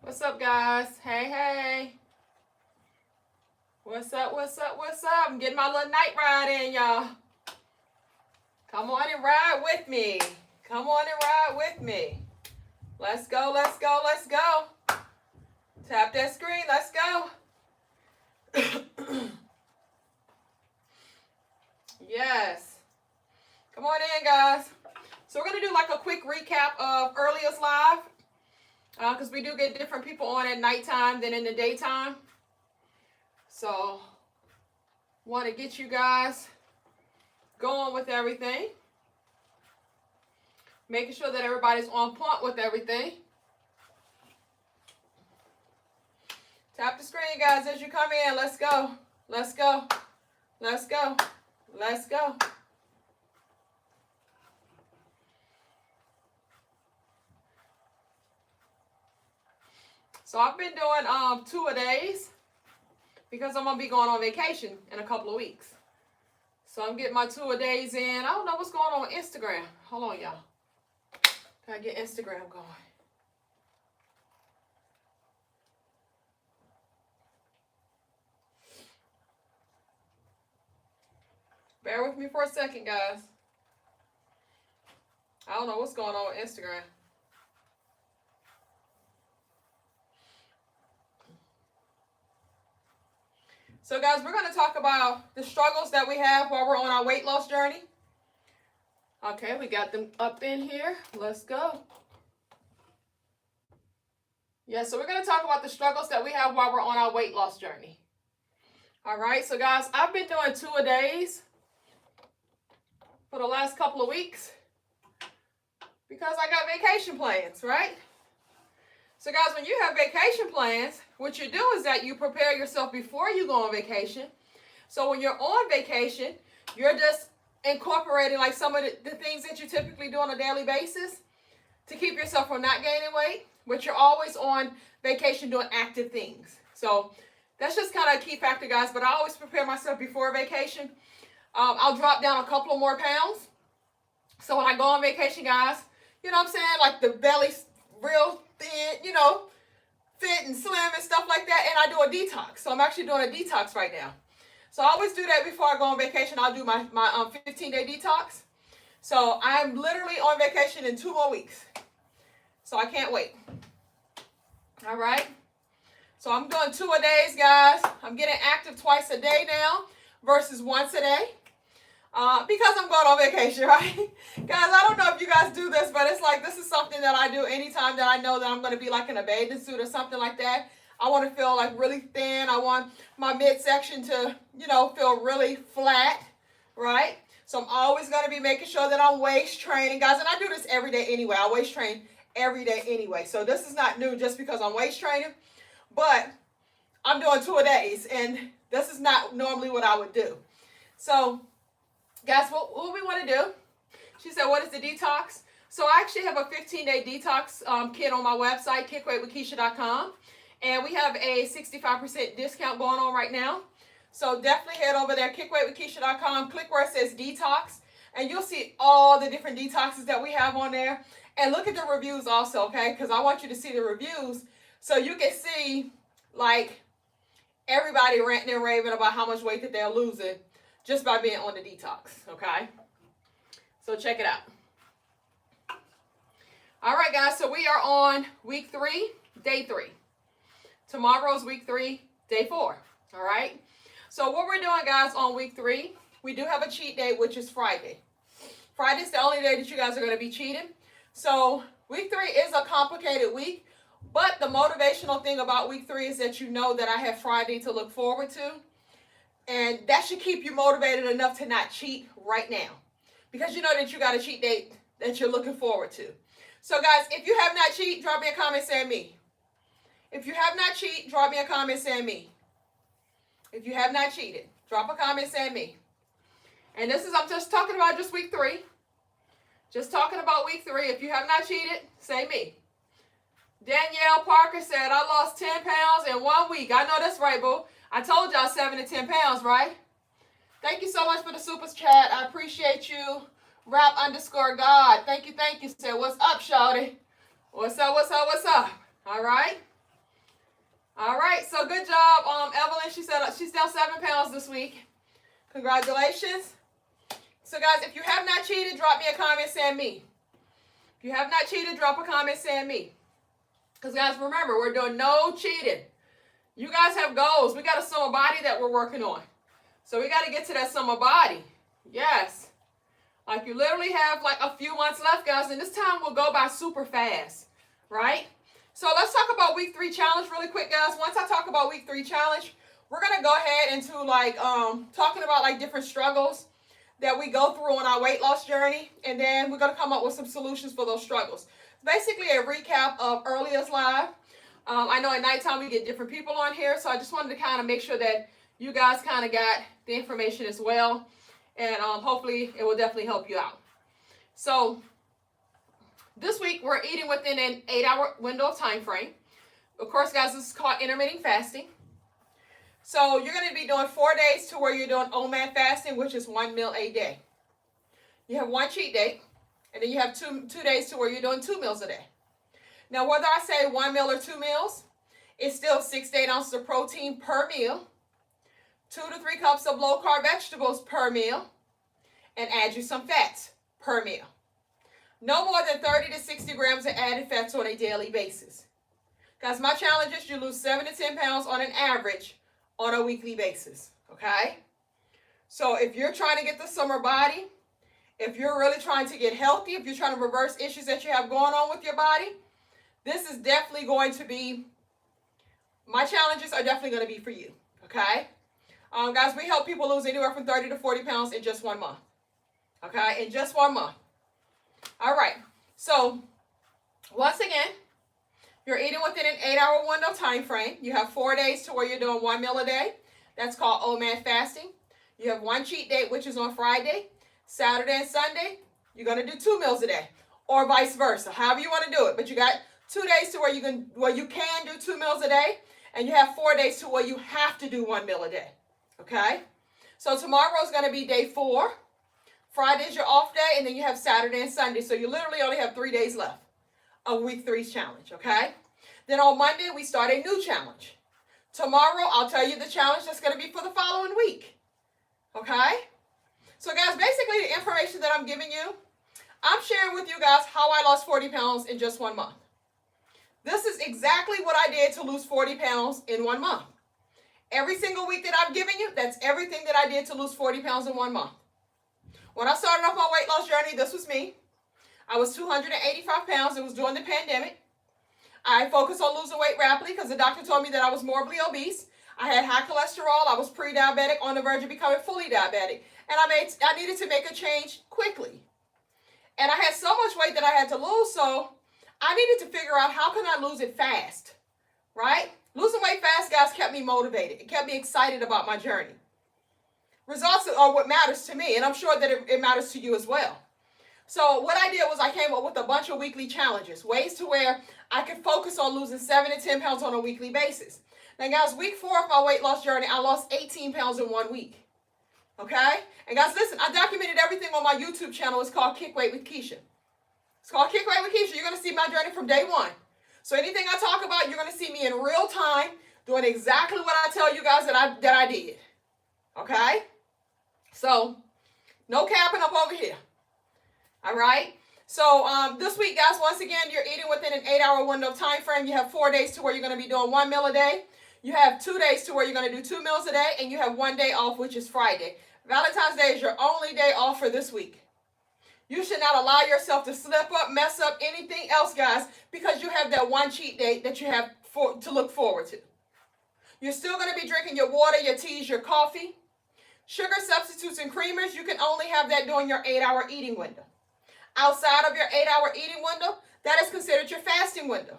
What's up, guys? Hey, hey. What's up, what's up, what's up? I'm getting my little night ride in, y'all. Come on and ride with me. Come on and ride with me. Let's go, let's go, let's go. Tap that screen, let's go. Yes. Come on in, guys. So we're going to do like a quick recap of earliest live. Because we do get different people on at nighttime than in the daytime. So, want to get you guys going with everything. Making sure that everybody's on point with everything. Tap the screen, guys, as you come in. Let's go. Let's go. Let's go. Let's go. So I've been doing 2 a days because I'm going to be going on vacation in a couple of weeks. So I'm getting my 2 a days in. I don't know what's going on with Instagram. Hold on, y'all. Gotta get Instagram going. Bear with me for a second, guys. I don't know what's going on with Instagram. So, guys, we're going to talk about the struggles that we have while we're on our weight loss journey. Okay, we got them up in here. Let's go. Yeah, so we're going to talk about the struggles that we have while we're on our weight loss journey. All right, so guys, I've been doing 2 a days for the last couple of weeks because I got vacation plans, right? So guys, when you have vacation plans, what you do is that you prepare yourself before you go on vacation. So when you're on vacation, you're just incorporating like some of the things that you typically do on a daily basis to keep yourself from not gaining weight, but you're always on vacation doing active things. So that's just kind of a key factor, guys, but I always prepare myself before vacation. I'll drop down a couple of more pounds. So when I go on vacation, guys, you know what I'm saying? Like the belly's real thin, you know, fit and slim and stuff like that. And I do a detox. So I'm actually doing a detox right now. So I always do that before I go on vacation. I'll do my 15-day detox. So I'm literally on vacation in 2 more weeks. So I can't wait. All right. So I'm doing 2 a days, guys. I'm getting active twice a day now versus once a day. Because I'm going on vacation, right? Guys, I don't know if you guys do this, but it's like this is something that I do anytime that I know that I'm going to be like in a bathing suit or something like that. I want to feel like really thin. I want my midsection to, you know, feel really flat, right? So I'm always going to be making sure that I'm waist training, guys. And I do this every day anyway. I waist train every day anyway. So this is not new just because I'm waist training. But I'm doing 2 a days. And this is not normally what I would do. So guys, what we want to do, she said, what is the detox? So I actually have a 15-day detox kit on my website, kickweightwithkesha.com. And we have a 65% discount going on right now. So definitely head over there, kickweightwithkesha.com, click where it says detox, and you'll see all the different detoxes that we have on there. And look at the reviews also, okay? Because I want you to see the reviews so you can see, like, everybody ranting and raving about how much weight that they're losing just by being on the detox, okay? So check it out. All right, guys, so we are on week 3, day 3. Tomorrow's week 3, day 4, all right? So what we're doing, guys, on week 3, we do have a cheat day, which is Friday. Friday's the only day that you guys are going to be cheating. So week 3 is a complicated week, but the motivational thing about week 3 is that you know that I have Friday to look forward to. And that should keep you motivated enough to not cheat right now. Because you know that you got a cheat date that you're looking forward to. So guys, if you have not cheated, drop me a comment saying me. If you have not cheated, drop me a comment saying me. If you have not cheated, drop a comment saying me. And this is, I'm just talking about just week 3. Just talking about week 3. If you have not cheated, say me. Danielle Parker said, I lost 10 pounds in 1 week. I know that's right, boo. I told y'all 7 to 10 pounds, right? Thank you so much for the super chat. I appreciate you. Rap_God. Thank you. Said, what's up, shawty? What's up? All right. All right, so good job, Evelyn. She said she's down 7 pounds this week. Congratulations. So guys, if you have not cheated, drop me a comment saying me. If you have not cheated, drop a comment saying me. Because guys, remember, we're doing no cheating. You guys have goals. We got a summer body that we're working on. So we got to get to that summer body. Yes. Like you literally have like a few months left, guys, and this time will go by super fast, right? So let's talk about week 3 challenge really quick, guys. Once I talk about week 3 challenge, we're going to go ahead into like talking about like different struggles that we go through on our weight loss journey, and then we're going to come up with some solutions for those struggles. Basically a recap of earlier's live. I know at nighttime we get different people on here, so I just wanted to kind of make sure that you guys kind of got the information as well, and hopefully it will definitely help you out. So this week we're eating within an 8-hour window of time frame. Of course, guys, this is called intermittent fasting. So you're going to be doing 4 days to where you're doing OMAD fasting, which is 1 meal a day. You have 1 cheat day, and then you have two days to where you're doing 2 meals a day. Now, whether I say 1 meal or 2 meals, it's still 6 to 8 ounces of protein per meal, 2 to 3 cups of low-carb vegetables per meal, and add you some fats per meal. No more than 30 to 60 grams of added fats on a daily basis. Guys, my challenge is you lose 7 to 10 pounds on an average on a weekly basis, okay? So if you're trying to get the summer body, if you're really trying to get healthy, if you're trying to reverse issues that you have going on with your body, this is definitely going to be, my challenges are definitely going to be for you, okay? Guys, we help people lose anywhere from 30 to 40 pounds in just 1 month, okay? In just 1 month. All right, so once again, you're eating within an 8-hour window time frame. You have 4 days to where you're doing 1 meal a day. That's called OMAD fasting. You have 1 cheat day, which is on Friday. Saturday and Sunday, you're going to do 2 meals a day, or vice versa, however you want to do it. But you got 2 days to where you can do 2 meals a day, and you have 4 days to where you have to do 1 meal a day. Okay? So tomorrow is going to be day 4. Friday is your off day, and then you have Saturday and Sunday. So you literally only have 3 days left of week 3's challenge, okay? Then on Monday, we start a new challenge. Tomorrow, I'll tell you the challenge that's going to be for the following week, okay? So guys, basically the information that I'm giving you, I'm sharing with you guys how I lost 40 pounds in just 1 month. This is exactly what I did to lose 40 pounds in 1 month. Every single week that I've given you, that's everything that I did to lose 40 pounds in 1 month. When I started off my weight loss journey, this was me. I was 285 pounds. It was during the pandemic. I focused on losing weight rapidly because the doctor told me that I was morbidly obese. I had high cholesterol. I was pre-diabetic, on the verge of becoming fully diabetic. And I needed to make a change quickly. And I had so much weight that I had to lose, so I needed to figure out how can I lose it fast, right? Losing weight fast, guys, kept me motivated. It kept me excited about my journey. Results are what matters to me, and I'm sure that it matters to you as well. So what I did was I came up with a bunch of weekly challenges, ways to where I could focus on losing 7 to 10 pounds on a weekly basis. Now, guys, week 4 of my weight loss journey, I lost 18 pounds in 1 week. Okay? And guys, listen, I documented everything on my YouTube channel. It's called Kick Weight with Keisha. It's called Kick Weight with Keisha. You're going to see my journey from day 1. So anything I talk about, you're going to see me in real time doing exactly what I tell you guys that I did. Okay? So, no capping up over here. All right? So, this week, guys, once again, you're eating within an 8-hour window of time frame. You have 4 days to where you're going to be doing 1 meal a day. You have 2 days to where you're going to do 2 meals a day. And you have 1 day off, which is Friday. Valentine's Day is your only day off for this week. You should not allow yourself to slip up, mess up, anything else, guys, because you have that 1 cheat day that you have to look forward to. You're still going to be drinking your water, your teas, your coffee. Sugar substitutes and creamers, you can only have that during your 8-hour eating window. Outside of your 8-hour eating window, that is considered your fasting window.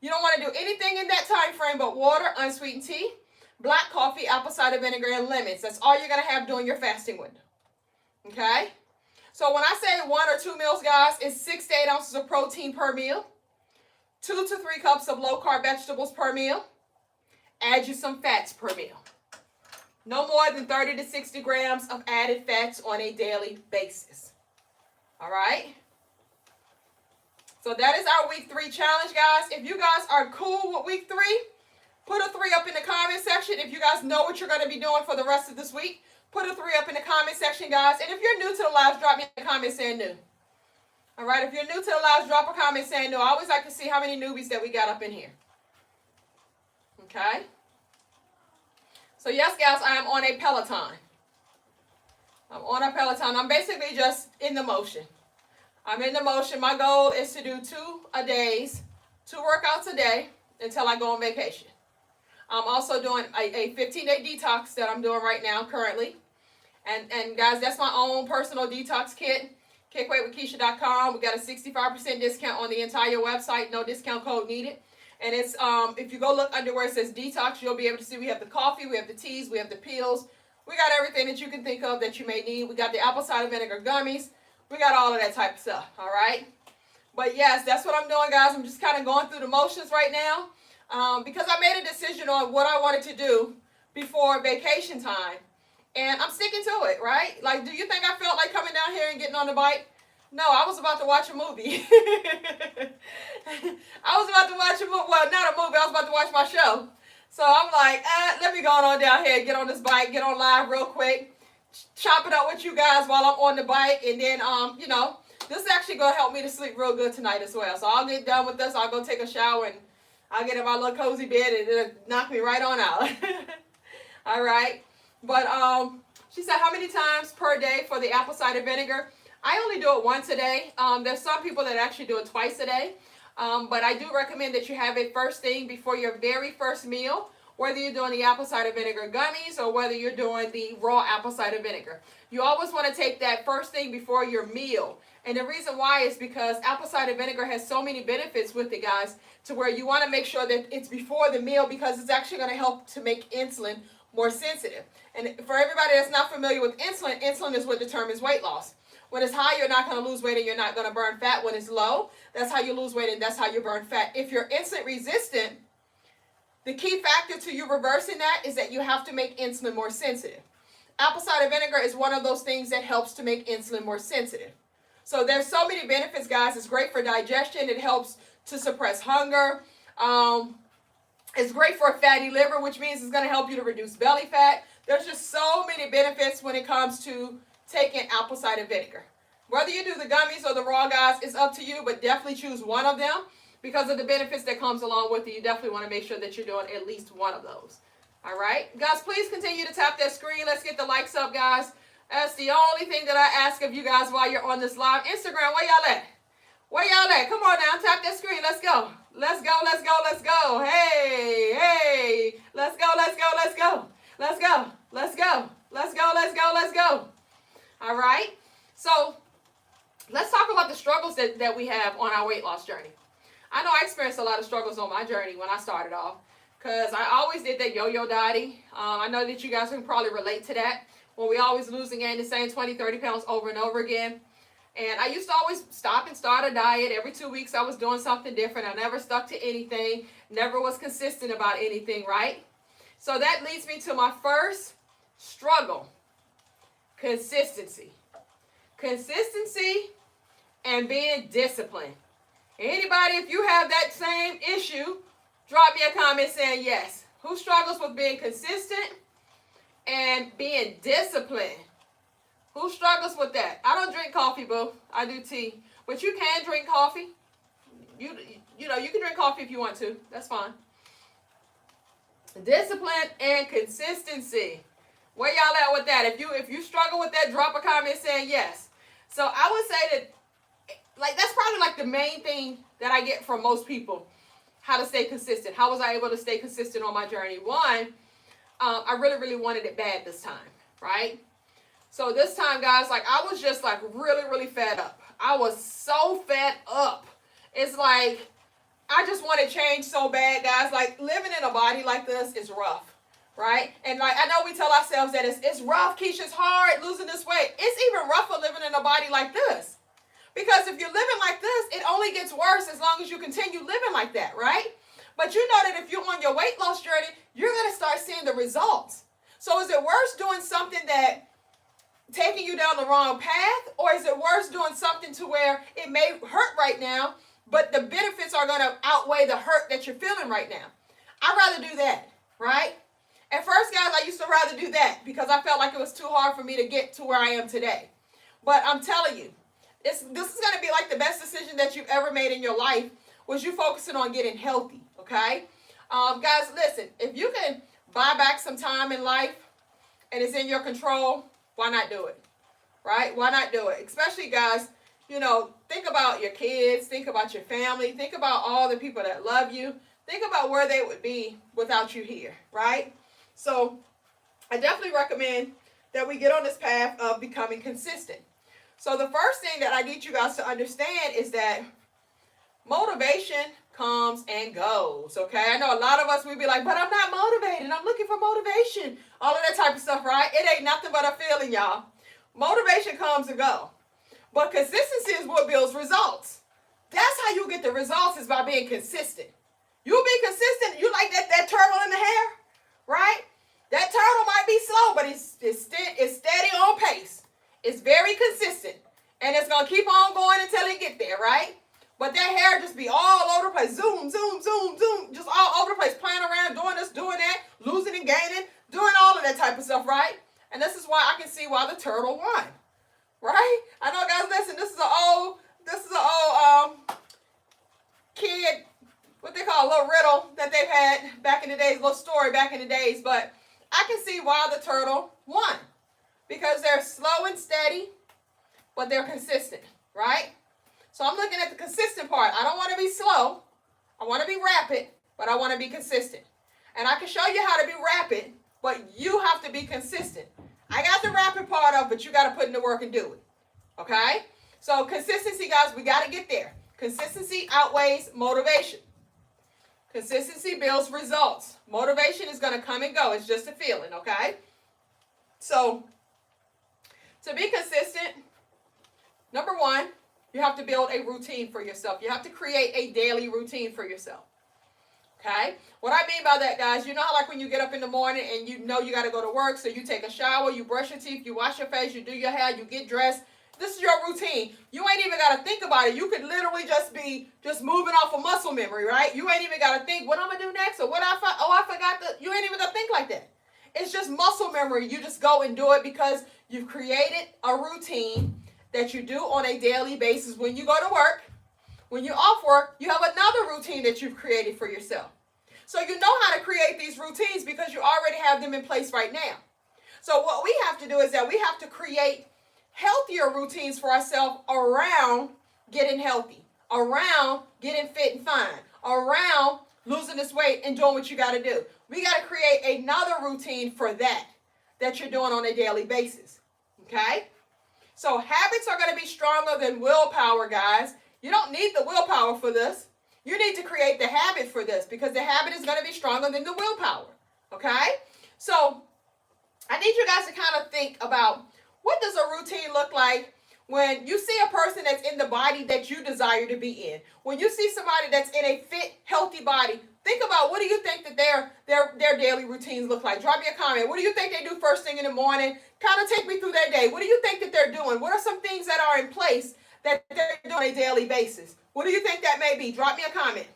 You don't want to do anything in that time frame but water, unsweetened tea, black coffee, apple cider vinegar, and lemons. That's all you're going to have during your fasting window. Okay? So when I say 1 or 2 meals, guys, it's 6 to 8 ounces of protein per meal, 2 to 3 cups of low-carb vegetables per meal. Add you some fats per meal. No more than 30 to 60 grams of added fats on a daily basis. All right? So that is our week 3 challenge, guys. If you guys are cool with week 3, Put a 3 up in the comment section if you guys know what you're going to be doing for the rest of this week. Put a 3 up in the comment section, guys. And if you're new to the lives, drop me a comment saying new. All right, if you're new to the lives, drop a comment saying new. I always like to see how many newbies that we got up in here. Okay. So yes, guys, I am on a Peloton. I'm on a Peloton. I'm basically just in the motion. I'm in the motion. My goal is to do 2 workouts a day until I go on vacation. I'm also doing a 15-day detox that I'm doing right now currently. And guys, that's my own personal detox kit. KickWeightWithKeisha.com. We got a 65% discount on the entire website. No discount code needed. And it's if you go look under where it says detox, you'll be able to see we have the coffee, we have the teas, we have the pills. We got everything that you can think of that you may need. We got the apple cider vinegar gummies. We got all of that type of stuff, all right? But yes, that's what I'm doing, guys. I'm just kind of going through the motions right now because I made a decision on what I wanted to do before vacation time. And I'm sticking to it, right? Like, do you think I felt like coming down here and getting on the bike? No, I was about to watch a movie. I was about to watch a movie. Well, not a movie. I was about to watch my show. So I'm like, let me go on down here, get on this bike, get on live real quick, chop it up with you guys while I'm on the bike. And then, you know, this is actually going to help me to sleep real good tonight as well. So I'll get done with this. I'll go take a shower and I'll get in my little cozy bed and it'll knock me right on out. All right. But she said, how many times per day for the apple cider vinegar? I only do it once a day. There's some people that actually do it twice a day. But I do recommend that you have it first thing before your very first meal, whether you're doing the apple cider vinegar gummies or whether you're doing the raw apple cider vinegar. You always want to take that first thing before your meal. And the reason why is because apple cider vinegar has so many benefits with it, guys, to where you want to make sure that it's before the meal because it's actually going to help to make insulin more sensitive. And for everybody that's not familiar with insulin, insulin is what determines weight loss. When it's high, you're not going to lose weight and you're not going to burn fat. When it's low, that's how you lose weight and that's how you burn fat. If you're insulin resistant, the key factor to you reversing that is that you have to make insulin more sensitive. Apple cider vinegar is one of those things that helps to make insulin more sensitive. So there's so many benefits, guys. It's great for digestion. It helps to suppress hunger. It's great for a fatty liver, which means it's going to help you to reduce belly fat. There's just so many benefits when it comes to taking apple cider vinegar. Whether you do the gummies or the raw, guys, it's up to you, but definitely choose one of them because of the benefits that comes along with it. You definitely want to make sure that you're doing at least one of those. All right? Guys, please continue to tap that screen. Let's get the likes up, guys. That's the only thing that I ask of you guys while you're on this live. Instagram, where y'all at? Where y'all at? Come on now, tap that screen. Let's go. Let's go, let's go, let's go. Hey, hey. Let's go, let's go, let's go. Let's go, let's go. Let's go, let's go, let's go. All right? So, let's talk about the struggles that we have on our weight loss journey. I know I experienced a lot of struggles on my journey when I started off because I always did that yo-yo dieting. I know that you guys can probably relate to that when we always lose and gain the same 20, 30 pounds over and over again. And I used to always stop and start a diet. Every 2 weeks I was doing something different. I never stuck to anything, never was consistent about anything, right? So that leads me to my first struggle, consistency. Consistency and being disciplined. Anybody, if you have that same issue, drop me a comment saying yes. Who struggles with being consistent and being disciplined? Who struggles with that? I don't drink coffee, boo. I do tea. But you can drink coffee. You know, you can drink coffee if you want to. That's fine. Discipline and consistency. Where y'all at with that? If you struggle with that, drop a comment saying yes. So I would say that, like, that's probably like the main thing that I get from most people. How to stay consistent. How was I able to stay consistent on my journey? One, I really, really wanted it bad this time, right? So this time, guys, like, I was just like really, really fed up. I was so fed up. It's like, I just want to change so bad, guys. Like, living in a body like this is rough, right? And like, I know we tell ourselves that it's rough, Keisha, it's hard losing this weight. It's even rougher living in a body like this. Because if you're living like this, it only gets worse as long as you continue living like that, right? But you know that if you're on your weight loss journey, you're going to start seeing the results. So is it worse doing something that taking you down the wrong path, or is it worse doing something to where it may hurt right now, but the benefits are going to outweigh the hurt that you're feeling right now? I'd rather do that, right? At first, guys, I used to rather do that because I felt like it was too hard for me to get to where I am today. But I'm telling you, this is going to be like the best decision that you've ever made in your life, was you focusing on getting healthy, okay? Guys, listen, if you can buy back some time in life and it's in your control, why not do it, right? Why not do it? Especially, guys, you know, think about your kids, think about your family, think about all the people that love you, think about where they would be without you here, right? So I definitely recommend that we get on this path of becoming consistent. So the first thing that I need you guys to understand is that motivation comes and goes, okay? I know a lot of us, we'd be like, but I'm not motivated. I'm looking for motivation. All of that type of stuff, right? It ain't nothing but a feeling, y'all. Motivation comes and goes. But consistency is what builds results. That's how you get the results, is by being consistent. You be consistent. You like that turtle in the hair, right? That turtle might be slow, but it's steady on pace. It's very consistent. And it's going to keep on going until it get there, right? But that hair just be all over the place. Zoom, zoom, zoom, zoom. Just all over the place. Playing around, doing this, doing that. Losing and gaining. Doing all of that type of stuff, right? And this is why I can see why the turtle won. Right? I know, guys, listen, this is an old kid, what they call a little riddle that they've had back in the days, little story back in the days, but I can see why the turtle won. Because they're slow and steady, but they're consistent, right? So I'm looking at the consistent part. I don't want to be slow. I want to be rapid, but I want to be consistent. And I can show you how to be rapid, but you have to be consistent. I got the rapid part of, but you got to put in the work and do it. Okay? So consistency, guys, we got to get there. Consistency outweighs motivation. Consistency builds results. Motivation is going to come and go. It's just a feeling, okay? So to be consistent, number one, you have to build a routine for yourself. You have to create a daily routine for yourself. Okay? What I mean by that, guys, you know how like when you get up in the morning and you know you got to go to work, so you take a shower, you brush your teeth, you wash your face, you do your hair, you get dressed. This is your routine. You ain't even got to think about it. You could literally just be moving off of muscle memory, right? You ain't even got to think, what I'm going to do next? Or what I forgot to, you ain't even going to think like that. It's just muscle memory. You just go and do it because you've created a routine that you do on a daily basis. When you go to work, when you're off work, you have another routine that you've created for yourself. So you know how to create these routines because you already have them in place right now. So what we have to do is that we have to create healthier routines for ourselves around getting healthy, around getting fit and fine, around losing this weight and doing what you got to do. We got to create another routine for that you're doing on a daily basis. Okay? So habits are going to be stronger than willpower, guys. You don't need the willpower for this. You need to create the habit for this because the habit is going to be stronger than the willpower. Okay? So I need you guys to kind of think about, what does a routine look like when you see a person that's in the body that you desire to be in? When you see somebody that's in a fit, healthy body, think about, what do you think that their daily routines look like? Drop me a comment. What do you think they do first thing in the morning? Kind of take me through their day. What do you think that they're doing? What are some things that are in place that they're doing on a daily basis? What do you think that may be? Drop me a comment.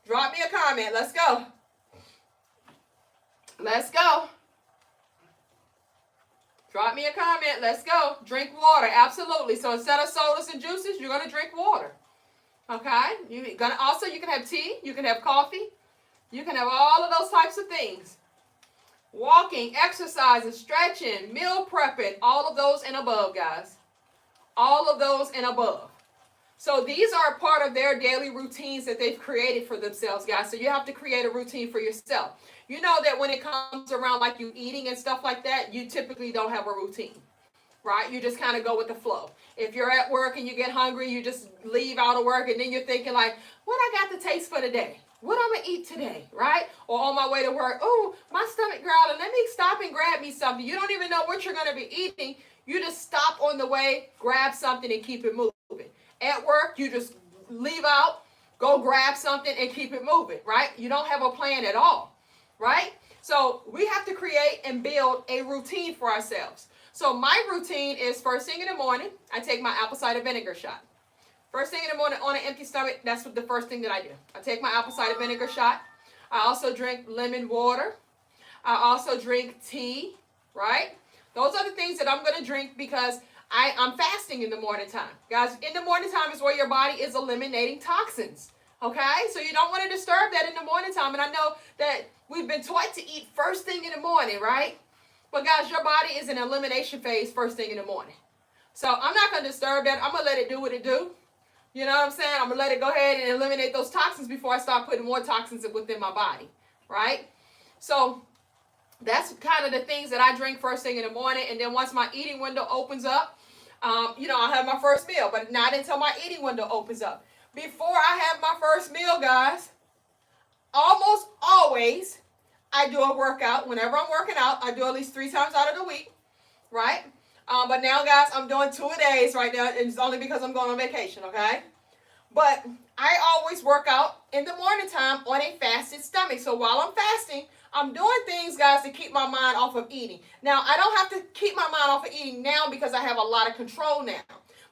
Drop me a comment. Let's go. Let's go. Drop me a comment. Let's go. Drink water. Absolutely. So instead of sodas and juices, you're going to drink water. Okay? You can have tea. You can have coffee. You can have all of those types of things. Walking, exercising, stretching, meal prepping, all of those and above, guys. All of those and above. So these are part of their daily routines that they've created for themselves, guys. So you have to create a routine for yourself. You know that when it comes around like you eating and stuff like that, you typically don't have a routine, right? You just kind of go with the flow. If you're at work and you get hungry, you just leave out of work and then you're thinking like, what I got to taste for today? What I'm going to eat today, right? Or on my way to work, oh, my stomach growling. Let me stop and grab me something. You don't even know what you're going to be eating. You just stop on the way, grab something and keep it moving. At work, you just leave out, go grab something and keep it moving, right? You don't have a plan at all, right? So we have to create and build a routine for ourselves. So my routine is first thing in the morning, I take my apple cider vinegar shot. First thing in the morning on an empty stomach, that's the first thing that I do. I take my apple cider vinegar shot. I also drink lemon water. I also drink tea, right? Those are the things that I'm going to drink because I'm fasting in the morning time. Guys, in the morning time is where your body is eliminating toxins. Okay? So you don't want to disturb that in the morning time. And I know that we've been taught to eat first thing in the morning, right? But guys, your body is in elimination phase first thing in the morning. So I'm not going to disturb that. I'm going to let it do what it do. You know what I'm saying? I'm going to let it go ahead and eliminate those toxins before I start putting more toxins within my body, right? So that's kind of the things that I drink first thing in the morning. And then once my eating window opens up, I'll have my first meal, but not until my eating window opens up. Before I have my first meal, guys, almost always I do a workout. Whenever I'm working out, I do at least 3 times out of the week, right? But now, guys, I'm doing 2 a days right now, and it's only because I'm going on vacation, okay? But I always work out in the morning time on a fasted stomach. So while I'm fasting, I'm doing things, guys, to keep my mind off of eating. Now, I don't have to keep my mind off of eating now because I have a lot of control now.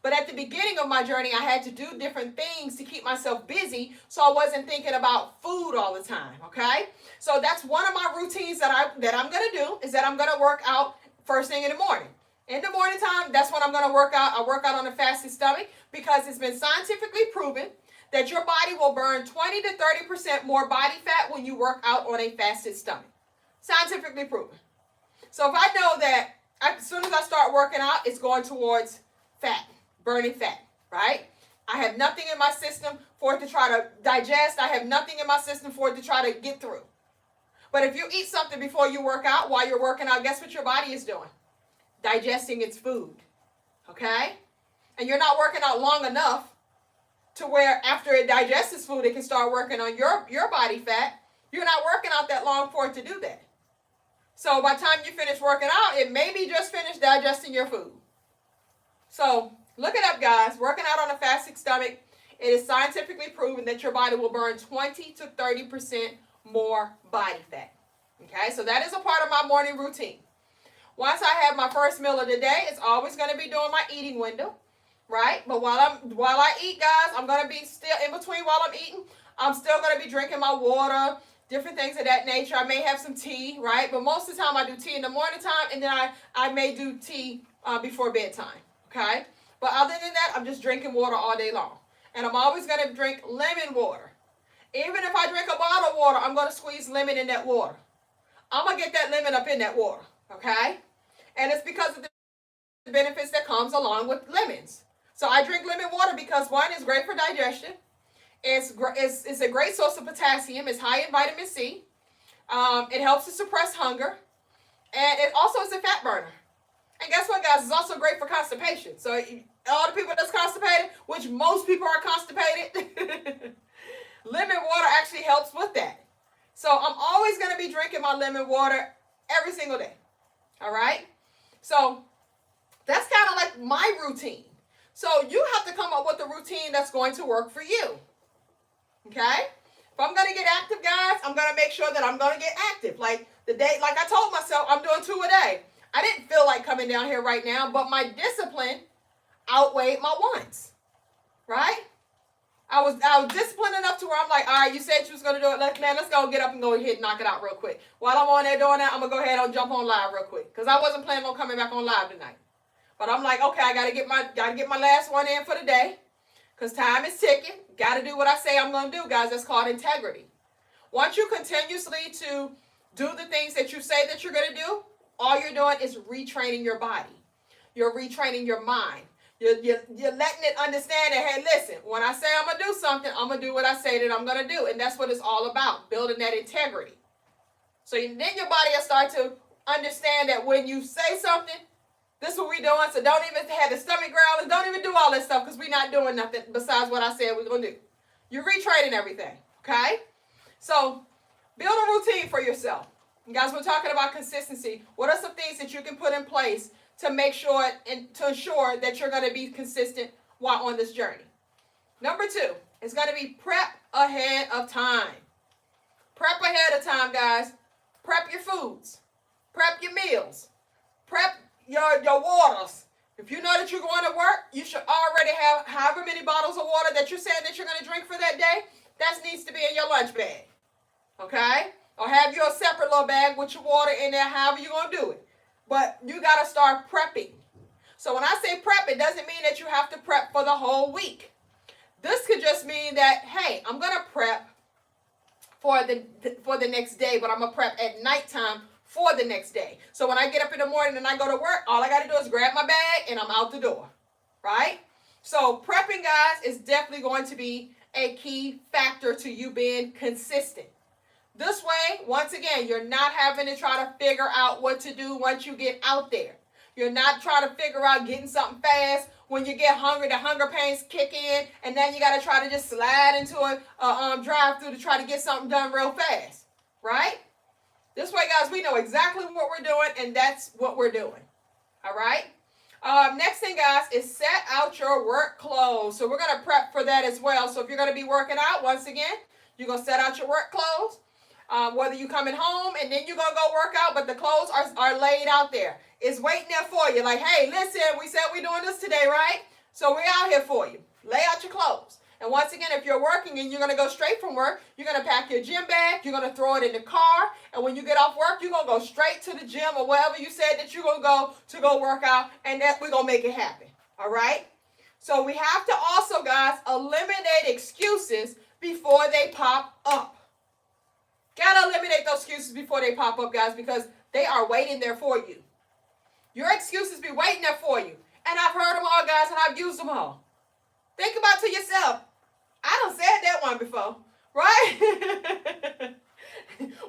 But at the beginning of my journey, I had to do different things to keep myself busy so I wasn't thinking about food all the time, okay? So that's one of my routines that I'm going to do is that I'm going to work out first thing in the morning. In the morning time, that's when I'm going to work out. I work out on a fasted stomach because it's been scientifically proven that your body will burn 20 to 30% more body fat when you work out on a fasted stomach. Scientifically proven. So if I know that as soon as I start working out, it's going towards fat, burning fat, right? I have nothing in my system for it to try to digest. I have nothing in my system for it to try to get through. But if you eat something before you work out, while you're working out, guess what your body is doing? Digesting its food, okay? And you're not working out long enough to where after it digests its food, it can start working on your body fat. You're not working out that long for it to do that. So by the time you finish working out, it may be just finished digesting your food. So look it up, guys. Working out on a fasted stomach, it is scientifically proven that your body will burn 20 to 30% more body fat. Okay, so that is a part of my morning routine. Once I have my first meal of the day, it's always going to be during my eating window, right? But while I eat, guys, I'm going to be still in between while I'm eating. I'm still going to be drinking my water, different things of that nature. I may have some tea, right? But most of the time I do tea in the morning time, and then I may do tea before bedtime, okay? But other than that, I'm just drinking water all day long. And I'm always going to drink lemon water. Even if I drink a bottle of water, I'm going to squeeze lemon in that water. I'm going to get that lemon up in that water, okay? And it's because of the benefits that comes along with lemons. So I drink lemon water because, one, it's great for digestion. It's a great source of potassium. It's high in vitamin C. It helps to suppress hunger. And it also is a fat burner. And guess what, guys? It's also great for constipation. So all the people that's constipated, which most people are constipated, lemon water actually helps with that. So I'm always going to be drinking my lemon water every single day. All right? So that's kind of like my routine. So you have to come up with a routine that's going to work for you. Okay? If I'm going to get active, guys, I'm going to make sure that I'm going to get active. Like I told myself, I'm doing 2 a day. I didn't feel like coming down here right now, but my discipline outweighed my wants. Right? I was disciplined enough to where I'm like, all right, you said you was going to do it. Let's go get up and go ahead and knock it out real quick. While I'm on there doing that, I'm going to go ahead and jump on live real quick. Because I wasn't planning on coming back on live tonight. But I'm like, okay, I got to get my last one in for the day. Because time is ticking. Got to do what I say I'm going to do, guys. That's called integrity. Once you continuously to do the things that you say that you're going to do, all you're doing is retraining your body. You're retraining your mind. You're letting it understand that, hey, listen, when I say I'm going to do something, I'm going to do what I say that I'm going to do. And that's what it's all about, building that integrity. So then your body will start to understand that when you say something, this is what we're doing. So don't even have the stomach growling. Don't even do all this stuff because we're not doing nothing besides what I said we're going to do. You're retraining everything, okay? So build a routine for yourself. And guys, we're talking about consistency. What are some things that you can put in place to make sure and to ensure that you're going to be consistent while on this journey? Number 2, it's going to be prep ahead of time. Prep ahead of time, guys. Prep your foods. Prep your meals. Prep your waters. If you know that you're going to work, you should already have however many bottles of water that you're saying that you're going to drink for that day. That needs to be in your lunch bag. okay? Or have your separate little bag with your water in there, however you're going to do it. But you got to start prepping. So when I say prep, it doesn't mean that you have to prep for the whole week. This could just mean that, hey, I'm going to prep for the next day, but I'm going to prep at nighttime for the next day. So when I get up in the morning and I go to work, all I got to do is grab my bag and I'm out the door, right? So prepping, guys, is definitely going to be a key factor to you being consistent. This way, once again, you're not having to try to figure out what to do once you get out there. You're not trying to figure out getting something fast. When you get hungry, the hunger pains kick in, and then you got to try to just slide into a drive-through to try to get something done real fast, right? This way, guys, we know exactly what we're doing, and that's what we're doing, all right? Next thing, guys, is set out your work clothes. So we're going to prep for that as well. So if you're going to be working out, once again, you're going to set out your work clothes. Whether you coming home and then you're going to go work out, but the clothes are laid out there. It's waiting there for you. Like, hey, listen, we said we're doing this today, right? So we're out here for you. Lay out your clothes. And once again, if you're working and you're going to go straight from work, you're going to pack your gym bag, you're going to throw it in the car, and when you get off work, you're going to go straight to the gym or wherever you said that you're going to go work out, and that we're going to make it happen, all right? So we have to also, guys, eliminate excuses before they pop up. Got to eliminate those excuses before they pop up, guys, because they are waiting there for you. Your excuses be waiting there for you. And I've heard them all, guys, and I've used them all. Think about to yourself. I done said that one before, right?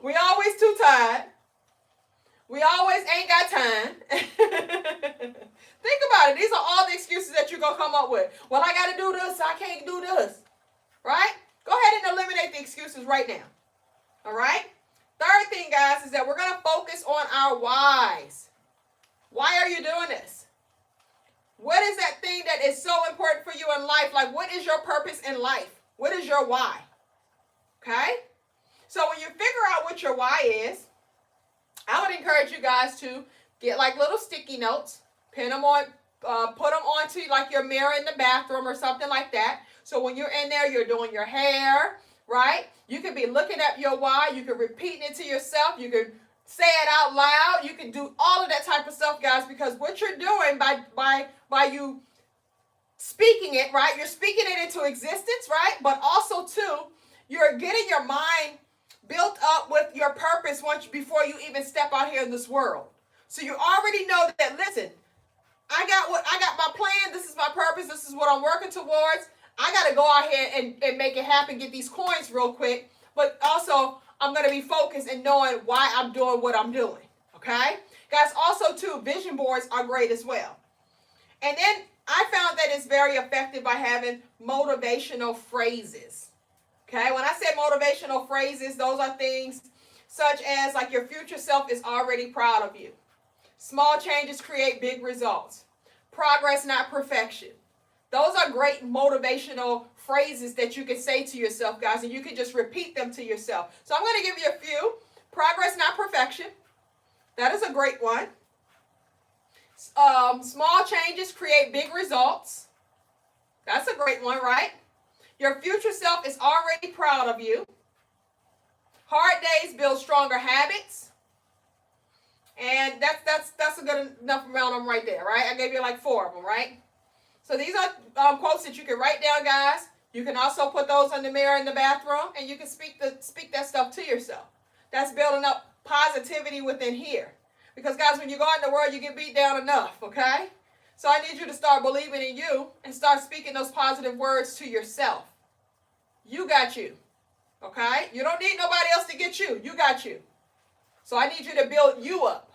We always too tired. We always ain't got time. Think about it. These are all the excuses that you're going to come up with. Well, I got to do this. I can't do this. Right? Go ahead and eliminate the excuses right now. All right? Third thing, guys, is that we're going to focus on our whys. Why are you doing this? What is that thing that is so important for you in life? Like, what is your purpose in life? What is your why? Okay? So when you figure out what your why is, I would encourage you guys to get like little sticky notes, pin them on, put them onto like your mirror in the bathroom or something like that. So when you're in there, you're doing your hair, right? You can be looking at your why. You can repeat it to yourself. You can say it out loud. You can do all of that type of stuff, guys, because what you're doing by you speaking it, right? You're speaking it into existence, right? But also, too, you're getting your mind built up with your purpose before you even step out here in this world. So you already know that, listen, I got my plan. This is my purpose. This is what I'm working towards. I got to go out here and make it happen, get these coins real quick. But also, I'm going to be focused and knowing why I'm doing what I'm doing. Okay? Guys, also, too, vision boards are great as well. And then I found that it's very effective by having motivational phrases. Okay? When I say motivational phrases, those are things such as like your future self is already proud of you. Small changes create big results. Progress, not perfection. Those are great motivational phrases that you can say to yourself, guys, and you can just repeat them to yourself. So I'm going to give you a few. Progress, not perfection. That is a great one. Small changes create big results. That's a great one, right? Your future self is already proud of you. Hard days build stronger habits. And that's a good enough amount of them right there, right? I gave you like 4 of them, right? So these are quotes that you can write down, guys. You can also put those on the mirror in the bathroom, and you can speak that stuff to yourself. That's building up positivity within here. Because, guys, when you go out in the world, you get beat down enough, okay? So I need you to start believing in you and start speaking those positive words to yourself. You got you, okay? You don't need nobody else to get you. You got you. So I need you to build you up,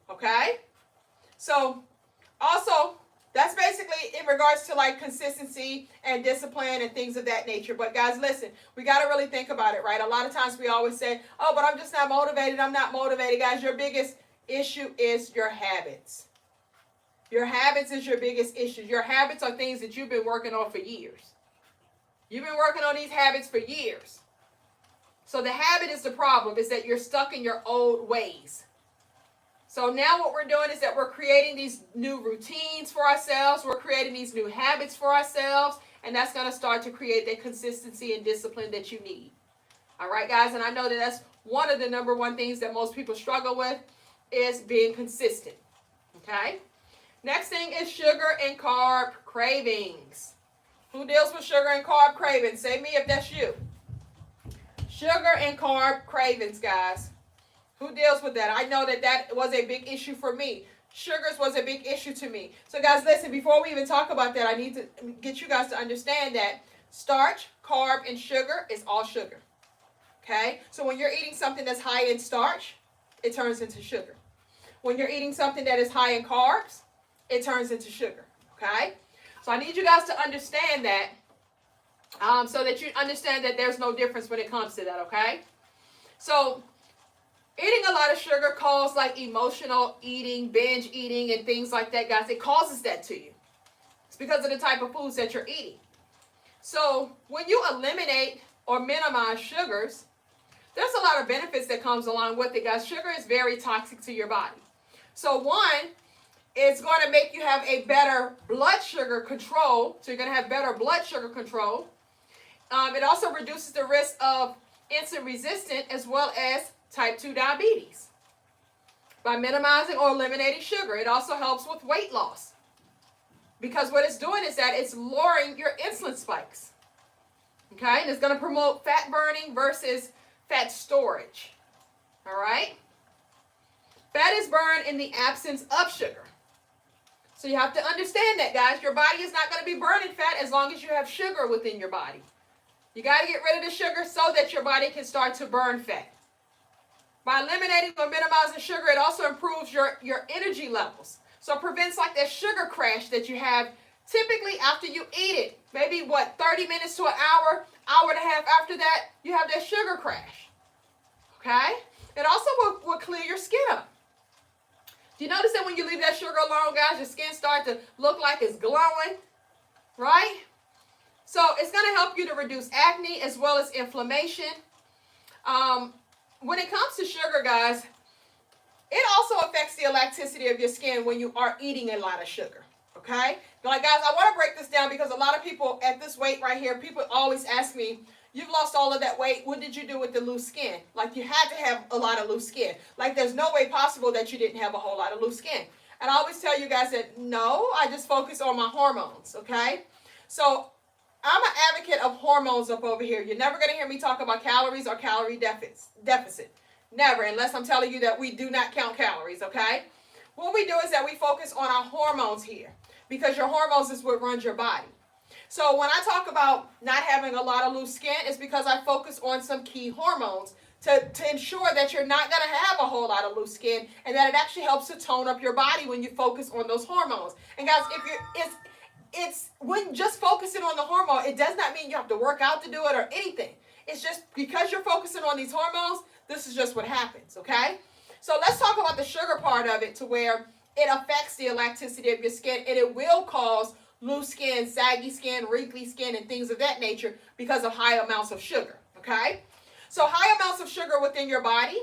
okay? So also, that's basically in regards to like consistency and discipline and things of that nature. But guys, listen, we got to really think about it, right? A lot of times we always say, oh, but I'm just not motivated. I'm not motivated. Guys, your biggest issue is your habits. Your habits is your biggest issue. Your habits are things that you've been working on for years. You've been working on these habits for years. So the habit is the problem, is that you're stuck in your old ways. So now what we're doing is that we're creating these new routines for ourselves. We're creating these new habits for ourselves. And that's going to start to create that consistency and discipline that you need. All right, guys, and I know that that's one of the number one things that most people struggle with is being consistent. Okay? Next thing is sugar and carb cravings. Who deals with sugar and carb cravings? Say me if that's you. Sugar and carb cravings, guys. Who deals with that? I know that that was a big issue for me. Sugars was a big issue to me. So, guys, listen, before we even talk about that, I need to get you guys to understand that starch, carb, and sugar is all sugar. Okay? So when you're eating something that's high in starch, it turns into sugar. When you're eating something that is high in carbs, it turns into sugar. Okay? So I need you guys to understand that so that you understand that there's no difference when it comes to that. Okay? So eating a lot of sugar causes like emotional eating, binge eating, and things like that, guys. It causes that to you. It's because of the type of foods that you're eating. So when you eliminate or minimize sugars, there's a lot of benefits that comes along with it, guys. Sugar is very toxic to your body. So one, it's going to make you have a better blood sugar control. So you're going to have better blood sugar control. It also reduces the risk of insulin resistant as well as type 2 diabetes by minimizing or eliminating sugar. It also helps with weight loss because what it's doing is that it's lowering your insulin spikes. Okay, and it's going to promote fat burning versus fat storage. All right? Fat is burned in the absence of sugar. So you have to understand that, guys. Your body is not going to be burning fat as long as you have sugar within your body. You got to get rid of the sugar so that your body can start to burn fat. By eliminating or minimizing sugar, it also improves your energy levels. So it prevents like that sugar crash that you have typically after you eat it. Maybe 30 minutes to an hour and a half after that, you have that sugar crash. Okay? It also will clear your skin up. Do you notice that when you leave that sugar alone, guys, your skin starts to look like it's glowing? Right? So it's going to help you to reduce acne as well as inflammation. When it comes to sugar, guys, it also affects the elasticity of your skin when you are eating a lot of sugar. Okay? Like, guys, I want to break this down because a lot of people at this weight right here, people always ask me, you've lost all of that weight. What did you do with the loose skin? Like, you had to have a lot of loose skin. Like, there's no way possible that you didn't have a whole lot of loose skin. And I always tell you guys that, no, I just focus on my hormones, okay? So I'm an advocate of hormones up over here. You're never going to hear me talk about calories or calorie deficit. Never, unless I'm telling you that we do not count calories, okay? What we do is that we focus on our hormones here because your hormones is what runs your body. So when I talk about not having a lot of loose skin, it's because I focus on some key hormones to ensure that you're not going to have a whole lot of loose skin and that it actually helps to tone up your body when you focus on those hormones. And guys, it's when just focusing on the hormone, it does not mean you have to work out to do it or anything. It's just because you're focusing on these hormones, this is just what happens, okay? So let's talk about the sugar part of it to where it affects the elasticity of your skin and it will cause loose skin, saggy skin, wrinkly skin, and things of that nature because of high amounts of sugar, okay? So high amounts of sugar within your body.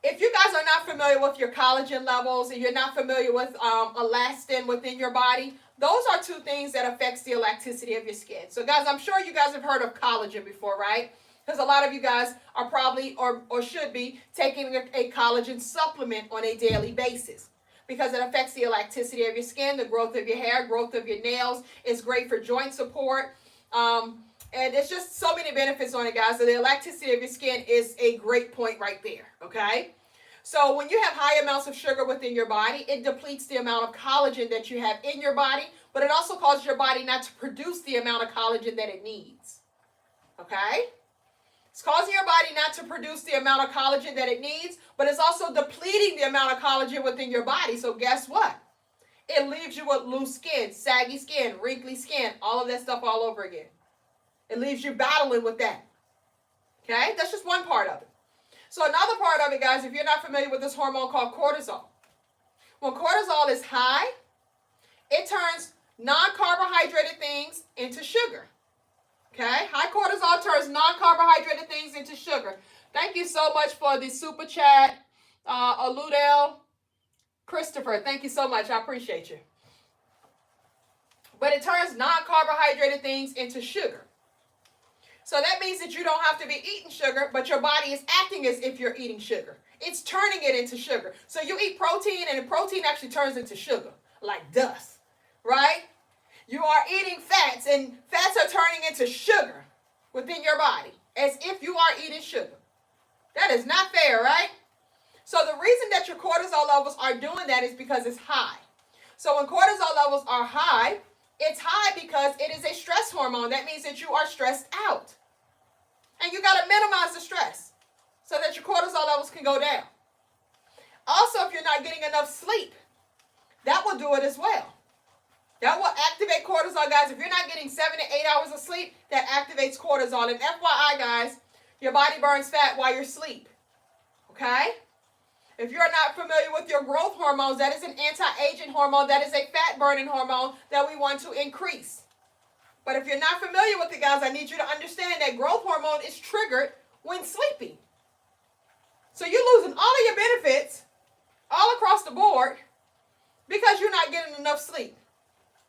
If you guys are not familiar with your collagen levels and you're not familiar with elastin within your body, those are two things that affects the elasticity of your skin. So guys, I'm sure you guys have heard of collagen before, right? Because a lot of you guys are probably or should be taking a collagen supplement on a daily basis because it affects the elasticity of your skin, the growth of your hair, growth of your nails. It's great for joint support. And it's just so many benefits on it, guys. So the elasticity of your skin is a great point right there, okay? So when you have high amounts of sugar within your body, it depletes the amount of collagen that you have in your body, but it also causes your body not to produce the amount of collagen that it needs, okay? It's causing your body not to produce the amount of collagen that it needs, but it's also depleting the amount of collagen within your body. So guess what? It leaves you with loose skin, saggy skin, wrinkly skin, all of that stuff all over again. It leaves you battling with that. Okay? That's just one part of it. So another part of it, guys, if you're not familiar with this hormone called cortisol. When cortisol is high, it turns non-carbohydrated things into sugar. Okay? High cortisol turns non-carbohydrated things into sugar. Thank you so much for the super chat, Aludel Christopher. Thank you so much. I appreciate you. But it turns non-carbohydrated things into sugar. So that means that you don't have to be eating sugar, but your body is acting as if you're eating sugar. It's turning it into sugar. So you eat protein, and the protein actually turns into sugar, like dust, right? You are eating fats, and fats are turning into sugar within your body, as if you are eating sugar. That is not fair, right? So the reason that your cortisol levels are doing that is because it's high. So when cortisol levels are high, it's high because it is a stress hormone. That means that you are stressed out. And you got to minimize the stress so that your cortisol levels can go down. Also, if you're not getting enough sleep, that will do it as well. That will activate cortisol, guys. If you're not getting 7 to 8 hours of sleep, that activates cortisol. And FYI, guys, your body burns fat while you're asleep. Okay? If you're not familiar with your growth hormones, that is an anti-aging hormone. That is a fat-burning hormone that we want to increase. But if you're not familiar with it, guys, I need you to understand that growth hormone is triggered when sleeping. So you're losing all of your benefits all across the board because you're not getting enough sleep.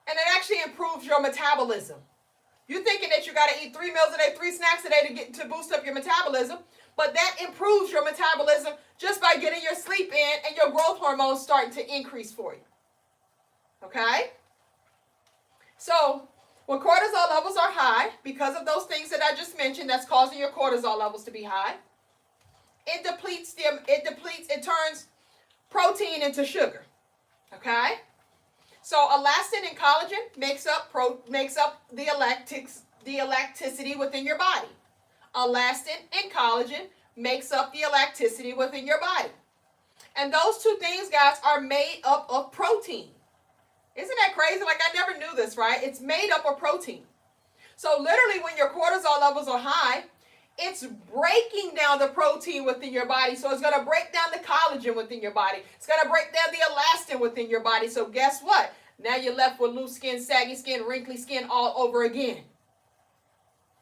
And it actually improves your metabolism. You're thinking that you got to eat 3 meals a day, 3 snacks a day to boost up your metabolism. But that improves your metabolism just by getting your sleep in and your growth hormones starting to increase for you. Okay? So when cortisol levels are high, because of those things that I just mentioned that's causing your cortisol levels to be high, it turns protein into sugar. Okay? So elastin and collagen makes up the elasticity within your body. Elastin and collagen makes up the elasticity within your body. And those two things, guys, are made up of protein. Isn't that crazy? Like, I never knew this, right? It's made up of protein. So literally when your cortisol levels are high, it's breaking down the protein within your body. So it's going to break down the collagen within your body. It's going to break down the elastin within your body. So guess what? Now you're left with loose skin, saggy skin, wrinkly skin all over again.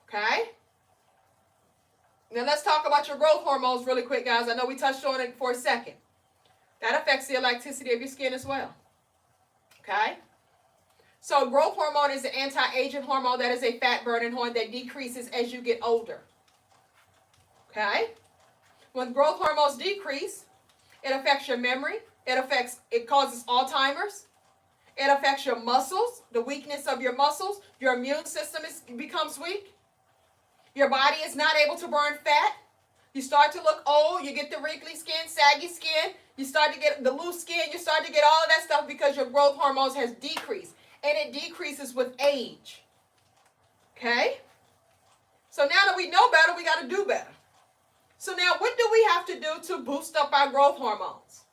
Okay? Now let's talk about your growth hormones really quick, guys. I know we touched on it for a second. That affects the elasticity of your skin as well. Okay? So growth hormone is an anti-aging hormone. That is a fat-burning hormone that decreases as you get older. Okay? When growth hormones decrease, it affects your memory. It causes Alzheimer's. It affects your muscles, the weakness of your muscles. Your immune system becomes weak. Your body is not able to burn fat. You start to look old. You get the wrinkly skin, saggy skin. You start to get the loose skin. You start to get all of that stuff because your growth hormones has decreased. And it decreases with age. Okay? So now that we know better, we got to do better. So now what do we have to do to boost up our growth hormones?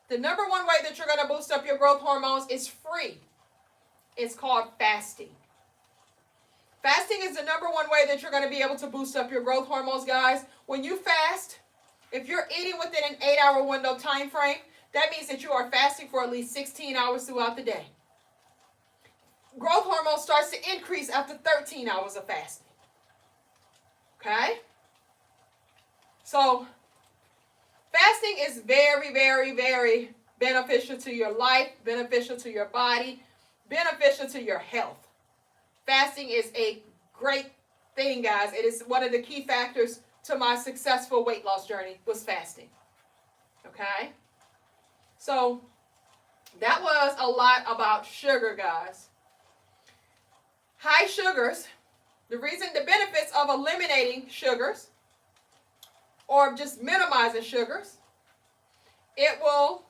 The number one way that you're going to boost up your growth hormones is free. It's called fasting. Fasting is the number one way that you're going to be able to boost up your growth hormones, guys. When you fast, if you're eating within an 8-hour window time frame, that means that you are fasting for at least 16 hours throughout the day. Growth hormone starts to increase after 13 hours of fasting. Okay? So, fasting is very, very, very beneficial to your life, beneficial to your body, beneficial to your health. Fasting is a great thing, guys. It is one of the key factors to my successful weight loss journey was fasting. Okay? So, that was a lot about sugar, guys. High sugars, the benefits of eliminating sugars or just minimizing sugars, it will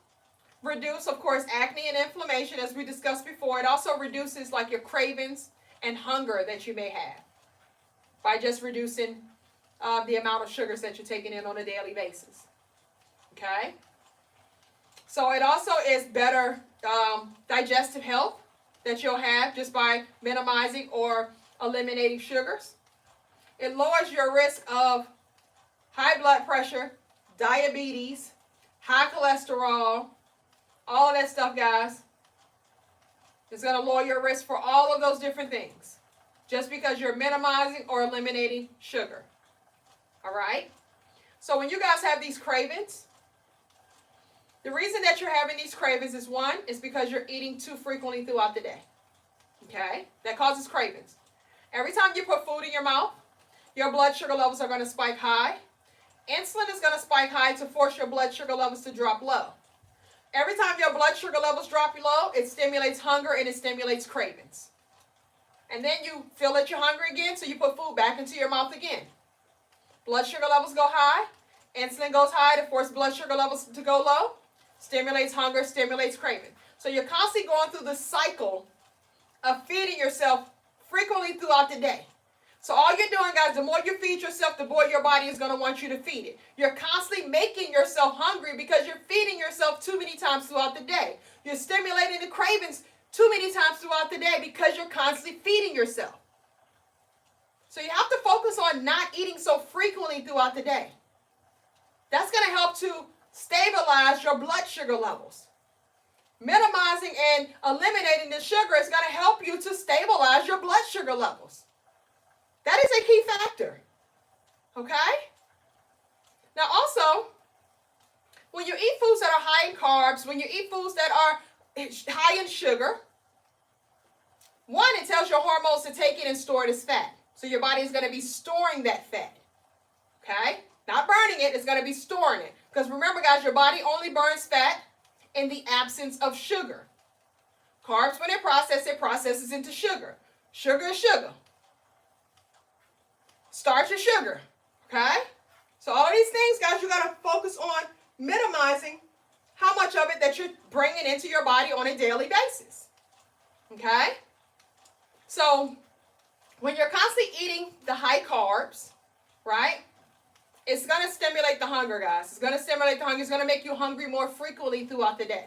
reduce, of course, acne and inflammation, as we discussed before. It also reduces like your cravings and hunger that you may have by just reducing the amount of sugars that you're taking in on a daily basis. Okay? So it also is better digestive health that you'll have just by minimizing or eliminating sugars. It lowers your risk of high blood pressure, diabetes, high cholesterol, all of that stuff, guys. It's going to lower your risk for all of those different things just because you're minimizing or eliminating sugar. All right? So when you guys have these cravings, the reason that you're having these cravings is because you're eating too frequently throughout the day. Okay? That causes cravings. Every time you put food in your mouth, your blood sugar levels are going to spike high. Insulin is going to spike high to force your blood sugar levels to drop low. Every time your blood sugar levels drop low, it stimulates hunger and it stimulates cravings. And then you feel that you're hungry again, so you put food back into your mouth again. Blood sugar levels go high. Insulin goes high to force blood sugar levels to go low. Stimulates hunger, stimulates craving. So you're constantly going through the cycle of feeding yourself frequently throughout the day. So all you're doing, guys, the more you feed yourself, the more your body is going to want you to feed it. You're constantly making yourself hungry because you're feeding yourself too many times throughout the day. You're stimulating the cravings too many times throughout the day because you're constantly feeding yourself. So you have to focus on not eating so frequently throughout the day. That's going to help to stabilize your blood sugar levels. Minimizing and eliminating the sugar is going to help you to stabilize your blood sugar levels. That is a key factor. Okay? Now also, when you eat foods that are high in carbs, when you eat foods that are high in sugar, one, it tells your hormones to take it and store it as fat. So your body is going to be storing that fat. Okay? Not burning it, it's going to be storing it. Because remember, guys, your body only burns fat in the absence of sugar. Carbs, when it processes into sugar. Sugar is sugar. Starch is sugar. Okay? So all of these things, guys, you got to focus on minimizing how much of it that you're bringing into your body on a daily basis. Okay? So when you're constantly eating the high carbs, right, it's going to stimulate the hunger, guys. It's going to stimulate the hunger. It's going to make you hungry more frequently throughout the day.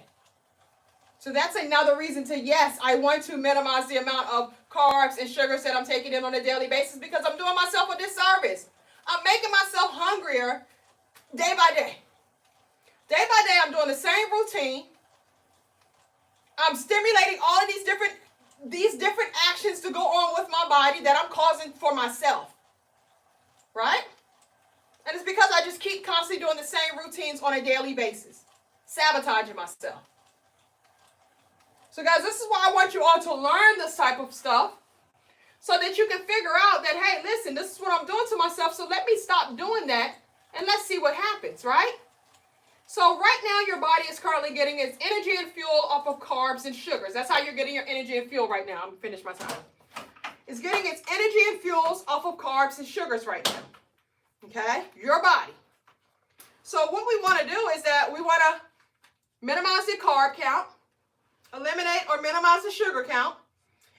So that's another reason to, yes, I want to minimize the amount of carbs and sugars that I'm taking in on a daily basis because I'm doing myself a disservice. I'm making myself hungrier day by day. Day by day, I'm doing the same routine. I'm stimulating all of these different actions to go on with my body that I'm causing for myself. Right? And it's because I just keep constantly doing the same routines on a daily basis. Sabotaging myself. So guys, this is why I want you all to learn this type of stuff so that you can figure out that, hey, listen, this is what I'm doing to myself, so let me stop doing that and let's see what happens, right? So right now your body is currently getting its energy and fuel off of carbs and sugars. That's how you're getting your energy and fuel right now. I'm finished my time. It's getting its energy and fuels off of carbs and sugars right now. Okay? Your body. So what we want to do is that we want to minimize the carb count, eliminate or minimize the sugar count,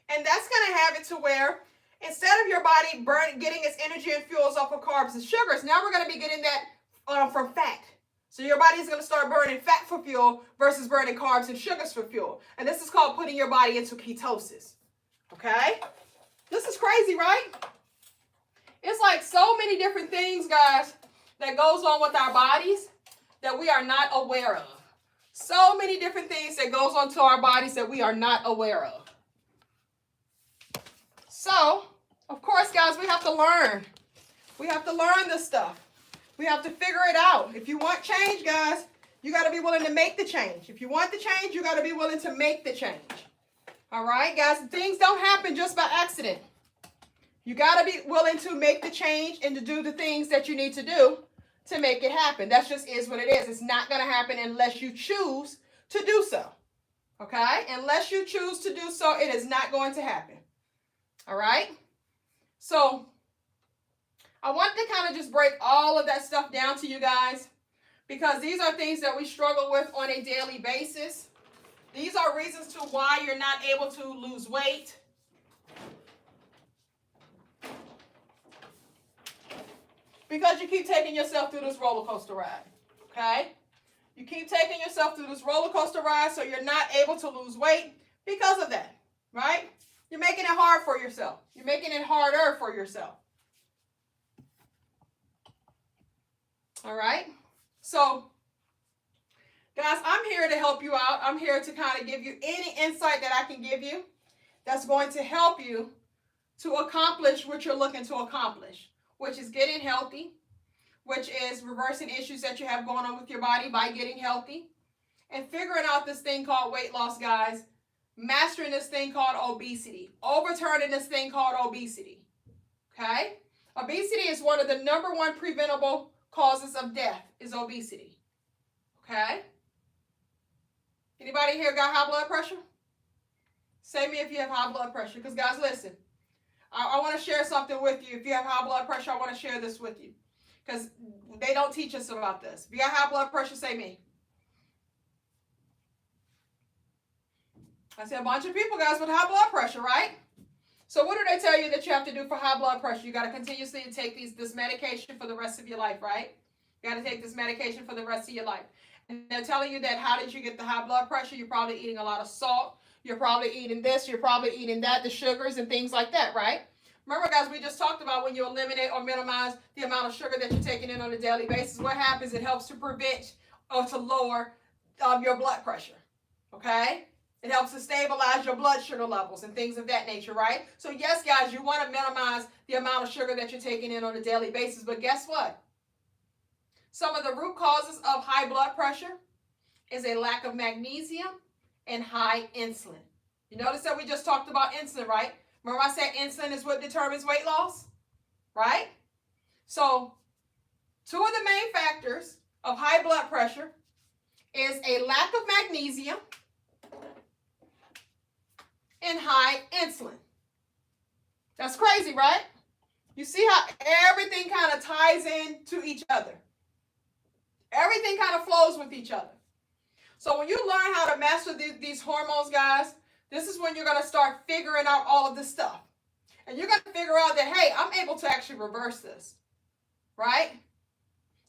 and that's going to have it to where instead of your body getting its energy and fuels off of carbs and sugars, now we're going to be getting that from fat. So your body is going to start burning fat for fuel versus burning carbs and sugars for fuel. And this is called putting your body into ketosis. Okay? This is crazy, right? It's like so many different things, guys, that goes on with our bodies that we are not aware of. So many different things that goes on to our bodies that we are not aware of. So, of course, guys, we have to learn. We have to learn this stuff. We have to figure it out. If you want change, guys, you got to be willing to make the change. If you want the change, you got to be willing to make the change. All right, guys, things don't happen just by accident. You got to be willing to make the change and to do the things that you need to do to make it happen. That just is what it is. It's not going to happen unless you choose to do so. Okay? Unless you choose to do so, it is not going to happen. All right? So, I want to kind of just break all of that stuff down to you guys because these are things that we struggle with on a daily basis. These are reasons to why you're not able to lose weight. Because you keep taking yourself through this roller coaster ride, okay? You keep taking yourself through this roller coaster ride so you're not able to lose weight because of that, right? You're making it hard for yourself. You're making it harder for yourself. All right? So, guys, I'm here to help you out. I'm here to kind of give you any insight that I can give you that's going to help you to accomplish what you're looking to accomplish, which is getting healthy, which is reversing issues that you have going on with your body by getting healthy, and figuring out this thing called weight loss, guys, mastering this thing called obesity, overturning this thing called obesity, okay? Obesity is one of the number one preventable causes of death is obesity. Okay? Anybody here got high blood pressure? Say me if you have high blood pressure. Because guys, listen. I want to share something with you. If you have high blood pressure, I want to share this with you. Because they don't teach us about this. If you got high blood pressure, say me. I see a bunch of people, guys, with high blood pressure, right? So what do they tell you that you have to do for high blood pressure? You got to continuously take this medication for the rest of your life, right? You got to take this medication for the rest of your life. And they're telling you that how did you get the high blood pressure? You're probably eating a lot of salt. You're probably eating this. You're probably eating that, the sugars and things like that, right? Remember, guys, we just talked about when you eliminate or minimize the amount of sugar that you're taking in on a daily basis, what happens? It helps to prevent or to lower your blood pressure, okay? It helps to stabilize your blood sugar levels and things of that nature, right? So yes, guys, you want to minimize the amount of sugar that you're taking in on a daily basis, but guess what? Some of the root causes of high blood pressure is a lack of magnesium and high insulin. You notice that we just talked about insulin, right? Remember I said insulin is what determines weight loss, right? So two of the main factors of high blood pressure is a lack of magnesium and high insulin. That's crazy, right? You see how everything kind of ties into each other. Everything kind of flows with each other. So when you learn how to master these hormones, guys, this is when you're going to start figuring out all of this stuff. And you're going to figure out that, hey, I'm able to actually reverse this, right?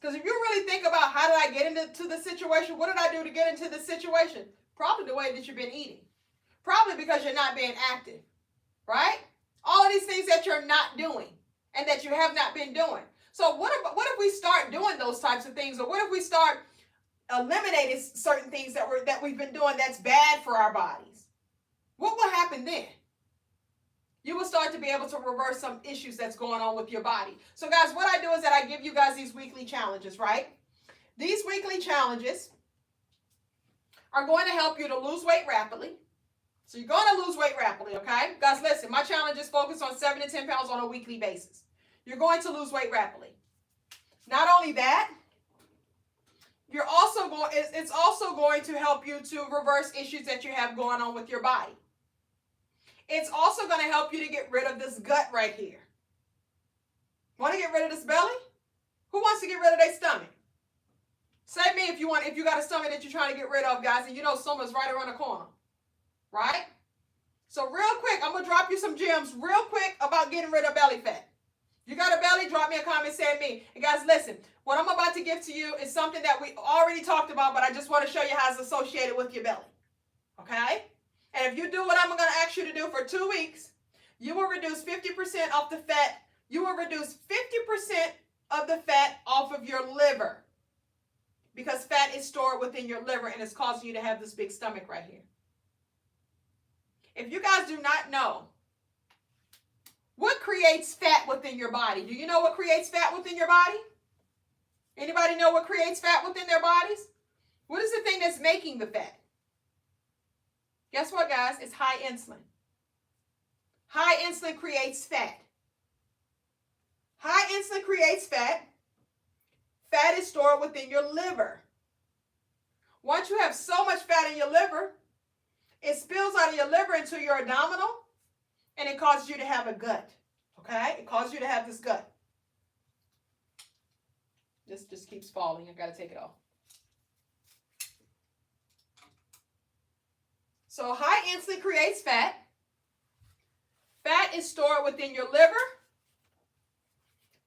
Because if you really think about how did I get into the situation, what did I do to get into this situation? Probably the way that you've been eating. Probably because you're not being active, right? All of these things that you're not doing and that you have not been doing. So what if we start doing those types of things? Or what if we start eliminating certain things that we've been doing that's bad for our bodies? What will happen then? You will start to be able to reverse some issues that's going on with your body. So guys, what I do is that I give you guys these weekly challenges, right? These weekly challenges are going to help you to lose weight rapidly. So you're going to lose weight rapidly, okay? Guys, listen, my challenge is focused on 7 to 10 pounds on a weekly basis. You're going to lose weight rapidly. Not only that, it's also going to help you to reverse issues that you have going on with your body. It's also going to help you to get rid of this gut right here. Want to get rid of this belly? Who wants to get rid of their stomach? Say me if you got a stomach that you're trying to get rid of, guys, and you know summer's right around the corner. Right? So real quick, I'm going to drop you some gems real quick about getting rid of belly fat. You got a belly? Drop me a comment, say me. And guys, listen, what I'm about to give to you is something that we already talked about, but I just want to show you how it's associated with your belly. Okay? And if you do what I'm going to ask you to do for 2 weeks, you will reduce 50% off the fat. You will reduce 50% of the fat off of your liver. Because fat is stored within your liver and it's causing you to have this big stomach right here. If you guys do not know what creates fat within your body, do you know what creates fat within your body? Anybody know what creates fat within their bodies? What is the thing that's making the fat? Guess what, guys? It's high insulin. High insulin creates fat. High insulin creates fat. Fat is stored within your liver. Once you have so much fat in your liver, it spills out of your liver into your abdominal, and it causes you to have a gut. Okay? It causes you to have this gut. This just keeps falling. I got to take it off. So high insulin creates fat. Fat is stored within your liver,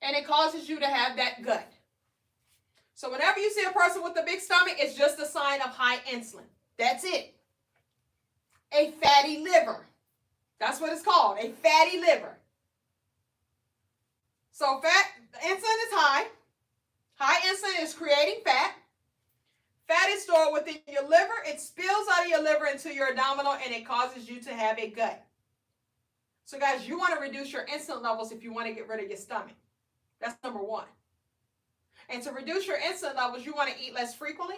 and it causes you to have that gut. So whenever you see a person with a big stomach, it's just a sign of high insulin. That's it. A fatty liver. That's what it's called, a fatty liver. So insulin is high. High insulin is creating fat. Fat is stored within your liver. It spills out of your liver into your abdominal, and it causes you to have a gut. So guys, you want to reduce your insulin levels if you want to get rid of your stomach. That's number one. And to reduce your insulin levels, you want to eat less frequently.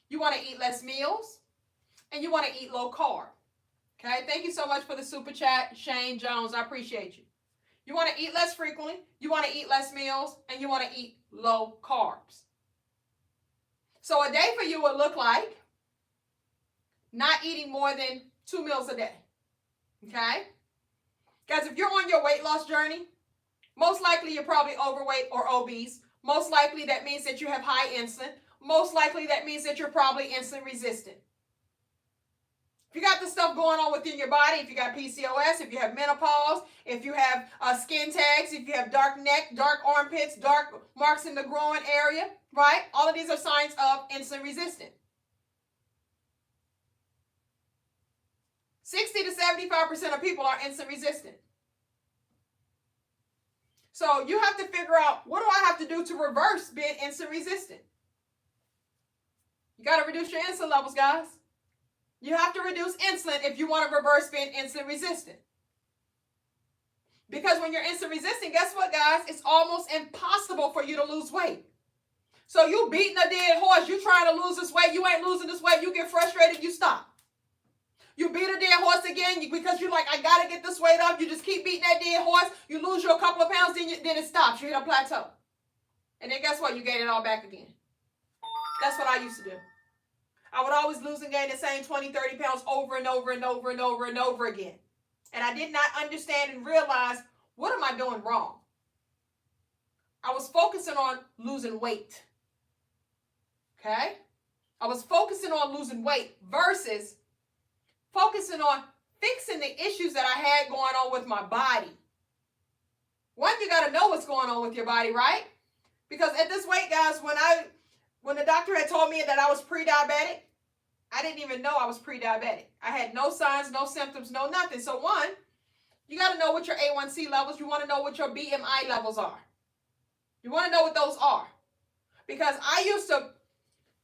You want to eat less meals. And you want to eat low carb. Okay, thank you so much for the super chat, Shane Jones. I appreciate you. You want to eat less frequently, you want to eat less meals, and you want to eat low carbs. So a day for you would look like not eating more than 2 meals a day. Okay? Guys, if you're on your weight loss journey, most likely you're probably overweight or obese. Most likely that means that you have high insulin. Most likely that means that you're probably insulin resistant. If you got this stuff going on within your body, if you got PCOS, if you have menopause, if you have skin tags, if you have dark neck, dark armpits, dark marks in the groin area, right? All of these are signs of insulin resistant. 60 to 75% of people are insulin resistant. So you have to figure out, what do I have to do to reverse being insulin resistant? You got to reduce your insulin levels, guys. You have to reduce insulin if you want to reverse being insulin resistant. Because when you're insulin resistant, guess what, guys? It's almost impossible for you to lose weight. So you beating a dead horse. You trying to lose this weight. You ain't losing this weight. You get frustrated. You stop. You beat a dead horse again because you're like, I got to get this weight up. You just keep beating that dead horse. You lose you a couple of pounds, then it stops. You hit a plateau. And then guess what? You gain it all back again. That's what I used to do. I would always lose and gain the same 20, 30 pounds over and over and over and over and over again. And I did not understand and realize, what am I doing wrong? I was focusing on losing weight. Okay? I was focusing on losing weight versus focusing on fixing the issues that I had going on with my body. One, you got to know what's going on with your body, right? Because at this weight, guys, when the doctor had told me that I was pre-diabetic, I didn't even know I was pre-diabetic. I had no signs, no symptoms, no nothing. So one, you got to know what your A1C levels, you want to know what your BMI levels are. You want to know what those are. Because I used to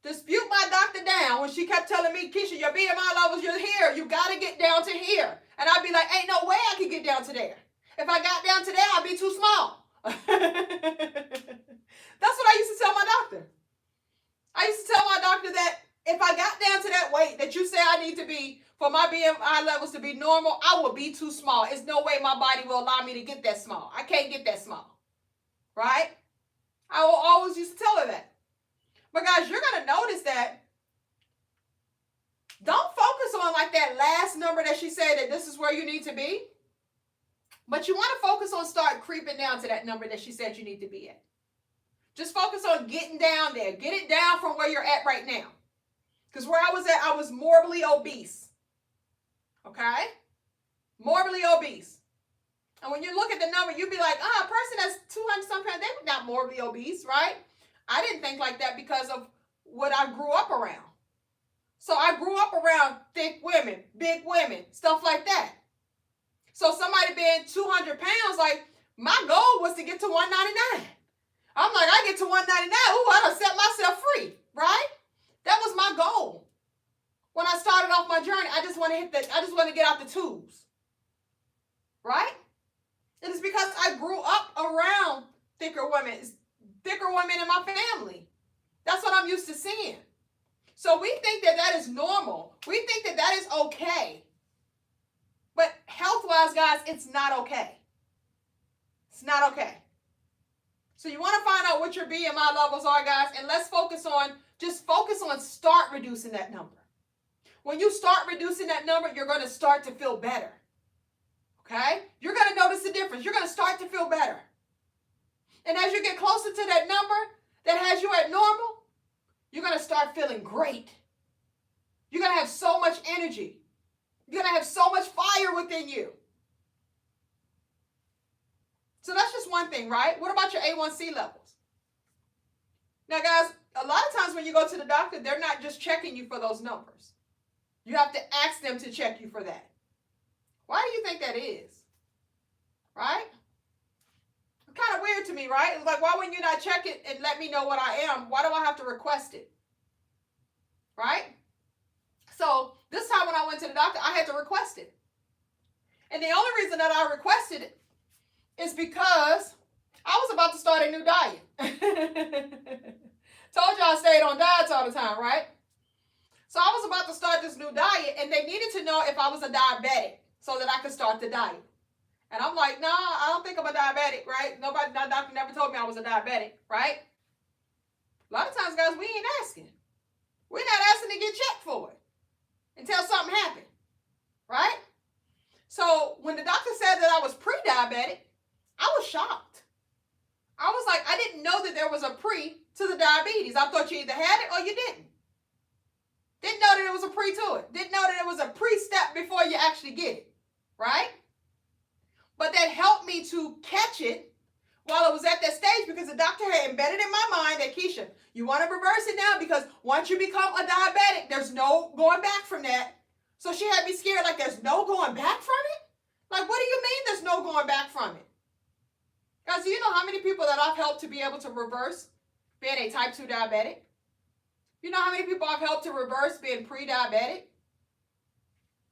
dispute my doctor down when she kept telling me, Keisha, your BMI levels, you're here. You got to get down to here. And I'd be like, ain't no way I can get down to there. If I got down to there, I'd be too small. That's what I used to tell my doctor. I used to tell my doctor that if I got down to that weight that you say I need to be for my BMI levels to be normal, I will be too small. There's no way my body will allow me to get that small. I can't get that small. Right? I will always used to tell her that. But guys, you're going to notice that don't focus on like that last number that she said that this is where you need to be. But you want to focus on start creeping down to that number that she said you need to be at. Just focus on getting down there. Get it down from where you're at right now. Because where I was at, I was morbidly obese. Okay? Morbidly obese. And when you look at the number, you'd be like, a person that's 200 some pounds, they're not morbidly obese, right? I didn't think like that because of what I grew up around. So I grew up around thick women, big women, stuff like that. So somebody being 200 pounds, like my goal was to get to 199. I'm like, I get to 199. Ooh, I done set myself free, right? That was my goal. When I started off my journey, I just want to get out the tubes. Right? It is because I grew up around thicker women in my family. That's what I'm used to seeing. So we think that that is normal. We think that that is okay. But health-wise, guys, it's not okay. It's not okay. So you want to find out what your BMI levels are, guys, and let's focus on start reducing that number. When you start reducing that number, you're going to start to feel better. Okay? You're going to notice the difference. You're going to start to feel better. And as you get closer to that number that has you at normal, you're going to start feeling great. You're going to have so much energy. You're going to have so much fire within you. So that's just one thing, right? What about your A1C levels? Now, guys, a lot of times when you go to the doctor, they're not just checking you for those numbers. You have to ask them to check you for that. Why do you think that is? Right? It's kind of weird to me, right? It's like, why wouldn't you not check it and let me know what I am? Why do I have to request it? Right? So this time when I went to the doctor, I had to request it. And the only reason that I requested it is because I was about to start a new diet. Told you I stayed on diets all the time, right? So I was about to start this new diet, and they needed to know if I was a diabetic so that I could start the diet. And I'm like, nah, I don't think I'm a diabetic, right? No doctor never told me I was a diabetic, right? A lot of times, guys, we ain't asking. We're not asking to get checked for it until something happened, right? So when the doctor said that I was pre-diabetic, I was shocked. I was like, I didn't know that there was a pre to the diabetes. I thought you either had it or you didn't. Didn't know that it was a pre to it. Didn't know that it was a pre-step before you actually get it, right? But that helped me to catch it while I was at that stage, because the doctor had embedded in my mind that, Keisha, you want to reverse it now, because once you become a diabetic, there's no going back from that. So she had me scared, like, there's no going back from it? Like, what do you mean there's no going back from it? Guys, do you know how many people that I've helped to be able to reverse being a type 2 diabetic? You know how many people I've helped to reverse being pre-diabetic?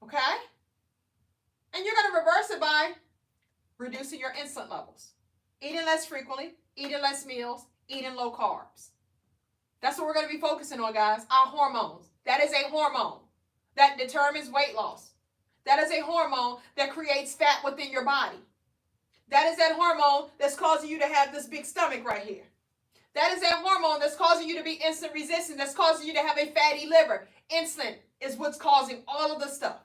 Okay? And you're going to reverse it by reducing your insulin levels, eating less frequently, eating less meals, eating low carbs. That's what we're going to be focusing on, guys. Our hormones. That is a hormone that determines weight loss. That is a hormone that creates fat within your body. That is that hormone that's causing you to have this big stomach right here. That is that hormone that's causing you to be insulin resistant, that's causing you to have a fatty liver. Insulin is what's causing all of this stuff.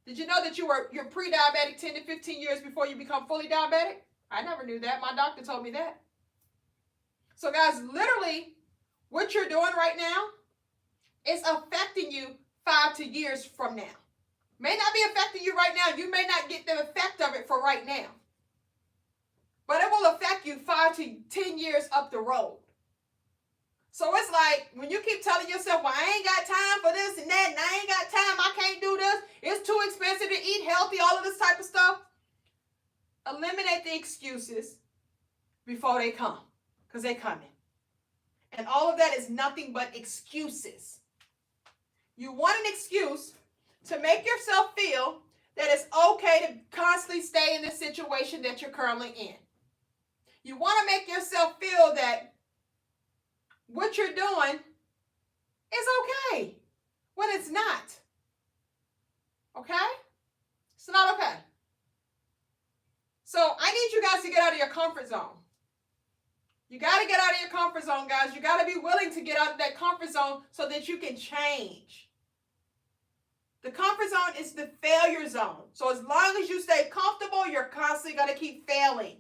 Did you know that you're pre-diabetic 10 to 15 years before you become fully diabetic? I never knew that. My doctor told me that. So guys, literally what you're doing right now is affecting you 5 years from now. May not be affecting you right now. You may not get the effect of it for right now. But it will affect you 5 to 10 years up the road. So it's like when you keep telling yourself, well, I ain't got time for this and that, and I ain't got time, I can't do this, it's too expensive to eat healthy, all of this type of stuff. Eliminate the excuses before they come, because they're coming. And all of that is nothing but excuses. You want an excuse to make yourself feel that it's okay to constantly stay in the situation that you're currently in. You want to make yourself feel that what you're doing is okay when it's not. Okay? It's not okay. So I need you guys to get out of your comfort zone. You got to get out of your comfort zone, guys. You got to be willing to get out of that comfort zone so that you can change. The comfort zone is the failure zone. So as long as you stay comfortable, you're constantly going to keep failing.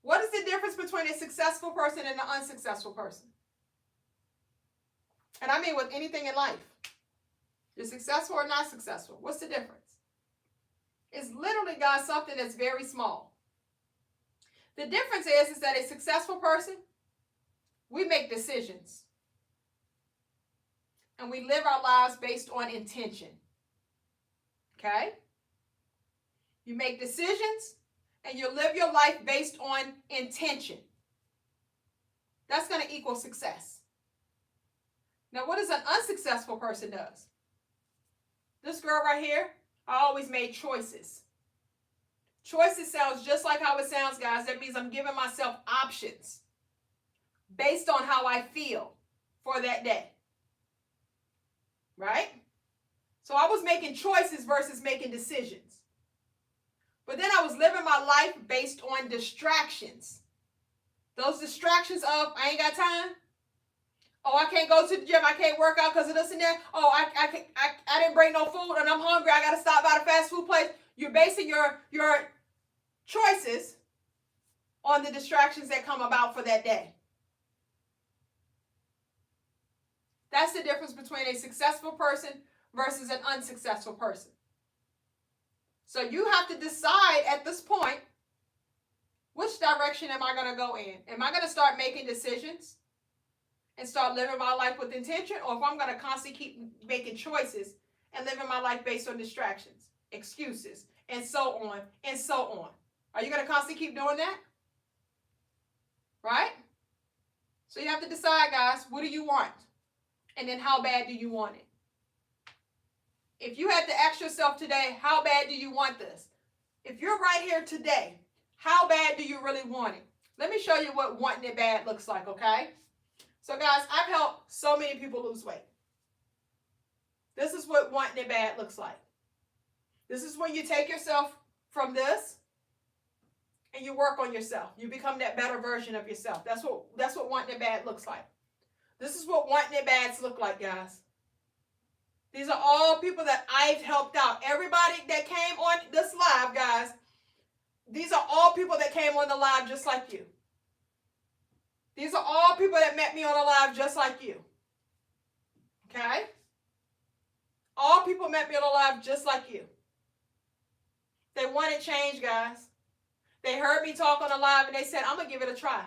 What is the difference between a successful person and an unsuccessful person? And I mean with anything in life. You're successful or not successful. What's the difference? It's literally, guys, something that's very small. The difference is that a successful person, we make decisions. And we live our lives based on intention. Okay? You make decisions and you live your life based on intention. That's going to equal success. Now, what does an unsuccessful person does? This girl right here, I always made choices. Choices sounds just like how it sounds, guys. That means I'm giving myself options based on how I feel for that day. Right? So I was making choices versus making decisions. But then I was living my life based on distractions. Those distractions of, I ain't got time. Oh, I can't go to the gym. I can't work out because of this and that. Oh, I didn't bring no food and I'm hungry. I got to stop by the fast food place. You're basing your choices on the distractions that come about for that day. That's the difference between a successful person versus an unsuccessful person. So you have to decide at this point, which direction am I going to go in? Am I going to start making decisions and start living my life with intention? Or if I'm going to constantly keep making choices and living my life based on distractions, excuses, and so on, and so on. Are you going to constantly keep doing that? Right? So you have to decide, guys, what do you want? And then how bad do you want it? If you had to ask yourself today, how bad do you want this? If you're right here today, how bad do you really want it? Let me show you what wanting it bad looks like, okay? So guys, I've helped so many people lose weight. This is what wanting it bad looks like. This is when you take yourself from this and you work on yourself. You become that better version of yourself. That's what wanting it bad looks like. This is what wanting it bads look like, guys. These are all people that I've helped out. Everybody that came on this live, guys, these are all people that came on the live just like you. These are all people that met me on the live just like you. Okay? All people met me on the live just like you. They wanted change, guys. They heard me talk on the live and they said, I'm going to give it a try.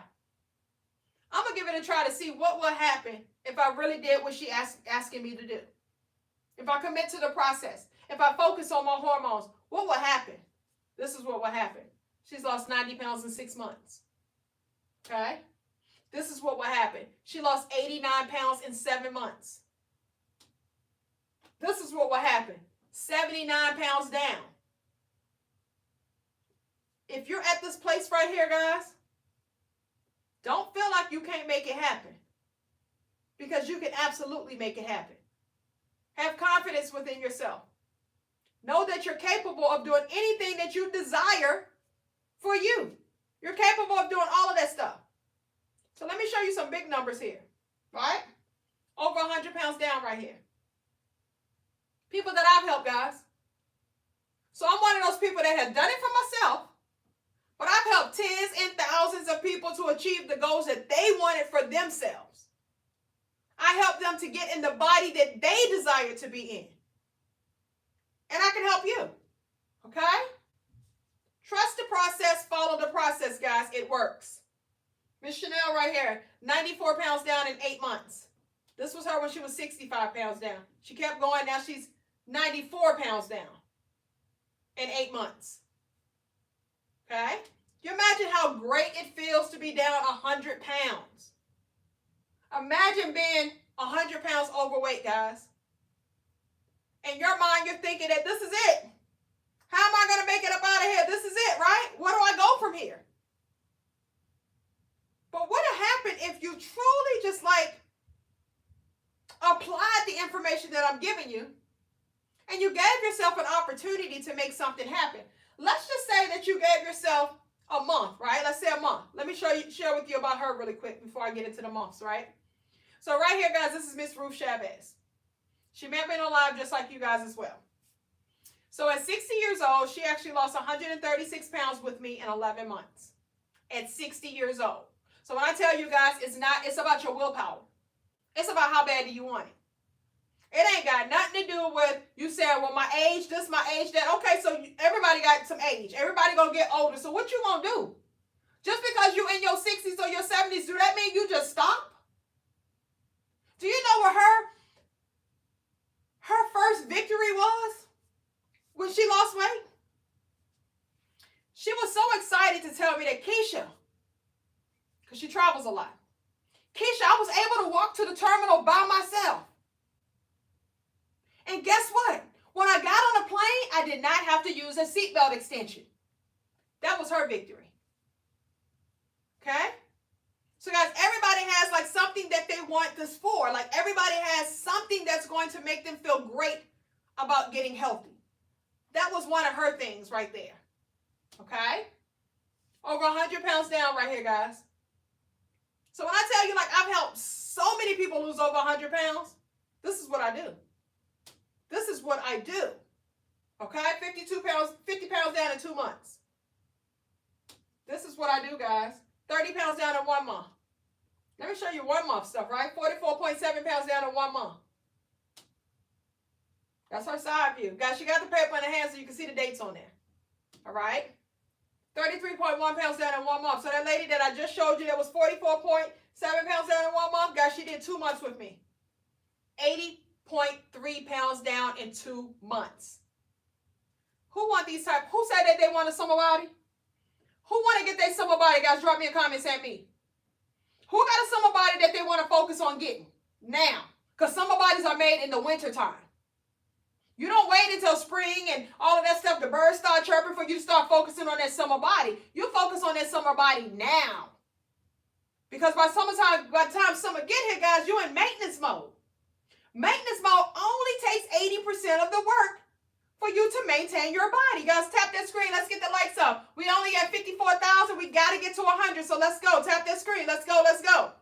I'm going to give it a try to see what will happen if I really did what she asking me to do. If I commit to the process. If I focus on my hormones, what will happen? This is what will happen. She's lost 90 pounds in 6 months. Okay? This is what will happen. She lost 89 pounds in 7 months. This is what will happen. 79 pounds down. If you're at this place right here, guys, don't feel like you can't make it happen. Because you can absolutely make it happen. Have confidence within yourself. Know that you're capable of doing anything that you desire for you. You're capable of doing all of that stuff. So let me show you some big numbers here. Right? Over 100 pounds down right here. People that I've helped, guys. So I'm one of those people that have done it for myself. But I've helped tens and thousands of people to achieve the goals that they wanted for themselves. I help them to get in the body that they desire to be in. And I can help you. Okay? Trust the process, follow the process, guys. It works. Miss Chanel right here, 94 pounds down in 8 months. This was her when she was 65 pounds down. She kept going. Now she's 94 pounds down in 8 months. Okay? You imagine how great it feels to be down 100 pounds. Imagine being 100 pounds overweight, guys. In your mind, you're thinking that this is it. How am I going to make it up out of here? This is it, right? Where do I go from here? But what would happen if you truly just like applied the information that I'm giving you and you gave yourself an opportunity to make something happen? Let's just say that you gave yourself a month, right? Let's say a month. Let me share with you about her really quick before I get into the months, right? So right here, guys, this is Miss Ruth Chavez. She met me in a live just like you guys as well. So at 60 years old, she actually lost 136 pounds with me in 11 months. At 60 years old. So when I tell you guys, it's about your willpower. It's about how bad do you want it. It ain't got nothing to do with you saying, well, my age, this, my age, that. Okay, so everybody got some age. Everybody gonna get older. So what you gonna do? Just because you in your 60s or your 70s, do that mean you just stop? Do you know what her first victory was when she lost weight? She was so excited to tell me that Keisha, because she travels a lot. Keisha, I was able to walk to the terminal by myself. And guess what? When I got on a plane, I did not have to use a seatbelt extension. That was her victory. Okay? So guys, everybody has like something that they want this for. Like everybody has something that's going to make them feel great about getting healthy. That was one of her things right there. Okay? Over 100 pounds down right here, guys. So when I tell you, like, I've helped so many people lose over 100 pounds, this is what I do. This is what I do. Okay? 50 pounds down in 2 months. This is what I do, guys. 30 pounds down in 1 month. Let me show you 1 month stuff, right? 44.7 pounds down in 1 month. That's her side view. Guys, she got the paper in her hand so you can see the dates on there. All right? 33.1 pounds down in 1 month. So that lady that I just showed you that was 44.7 pounds down in 1 month, guys, she did 2 months with me. 80.3 pounds down in 2 months. Who want these type? Who said that they want a summer body? Who want to get their summer body? Guys, drop me a comment saying me. Who got a summer body that they want to focus on getting now? Because summer bodies are made in the winter time. You don't wait until spring and all of that stuff, the birds start chirping for you to start focusing on that summer body. You focus on that summer body now. Because by the time summer get here, guys, you're in maintenance mode. Maintenance mode only takes 80% of the work for you to maintain your body. Guys, tap that screen. Let's get the likes up. We only at 54,000. We got to get to 100. So let's go. Tap that screen. Let's go. Let's go.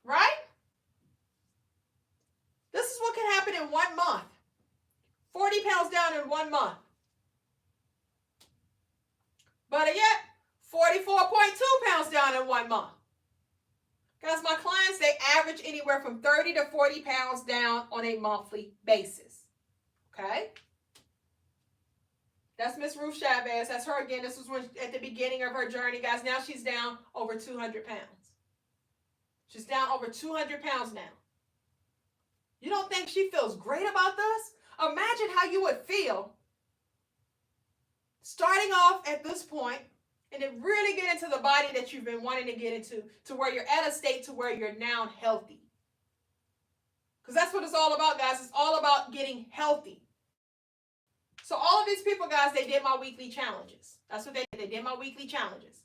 Right? This is what can happen in 1 month. 40 pounds down in 1 month. Better yet, 44.2 pounds down in 1 month. Guys, my clients, they average anywhere from 30 to 40 pounds down on a monthly basis. Okay? That's Miss Ruth Chavez. That's her again. This was when, at the beginning of her journey, guys. Now she's down over 200 pounds. She's down over 200 pounds now. You don't think she feels great about this? Imagine how you would feel starting off at this point and then really get into the body that you've been wanting to get into, to where you're at a state to where you're now healthy. Because that's what it's all about, guys. It's all about getting healthy. So all of these people, guys, they did my weekly challenges. That's what they did. They did my weekly challenges.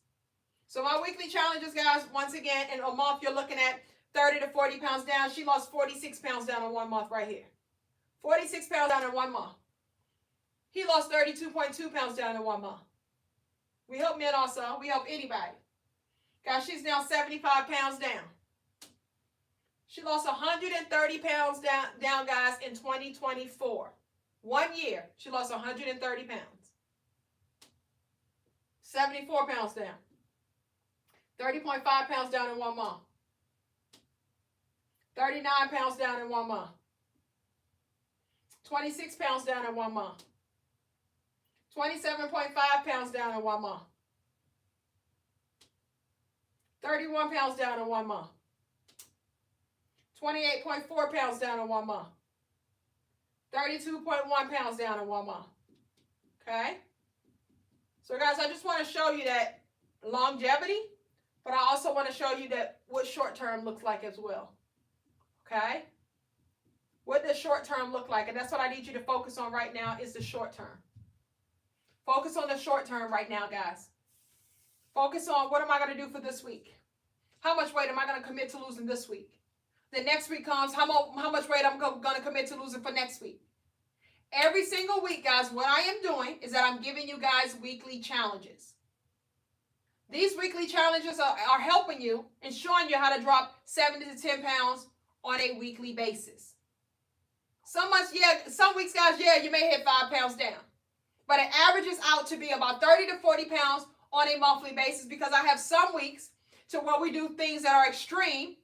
So my weekly challenges, guys, once again, in a month, you're looking at 30 to 40 pounds down. She lost 46 pounds down in 1 month right here. 46 pounds down in 1 month. He lost 32.2 pounds down in 1 month. We help men also. We help anybody. Guys, she's now 75 pounds down. She lost 130 pounds down, guys, in 2024. 1 year, she lost 130 pounds. 74 pounds down. 30.5 pounds down in 1 month. 39 pounds down in 1 month. 26 pounds down in 1 month. 27.5 pounds down in 1 month. 31 pounds down in 1 month. 28.4 pounds down in 1 month. 32.1 pounds down in 1 month. Okay? So guys, I just want to show you that longevity, but I also want to show you that what short term looks like as well. Okay? What does short term look like? And that's what I need you to focus on right now is the short term. Focus on the short term right now, guys. Focus on what am I going to do for this week? How much weight am I going to commit to losing this week? The next week comes, how much weight I'm going to commit to losing for next week. Every single week, guys, what I am doing is that I'm giving you guys weekly challenges. These weekly challenges are helping you and showing you how to drop 7 to 10 pounds on a weekly basis. Some weeks, guys, you may hit 5 pounds down. But it averages out to be about 30 to 40 pounds on a monthly basis, because I have some weeks to where we do things that are extreme,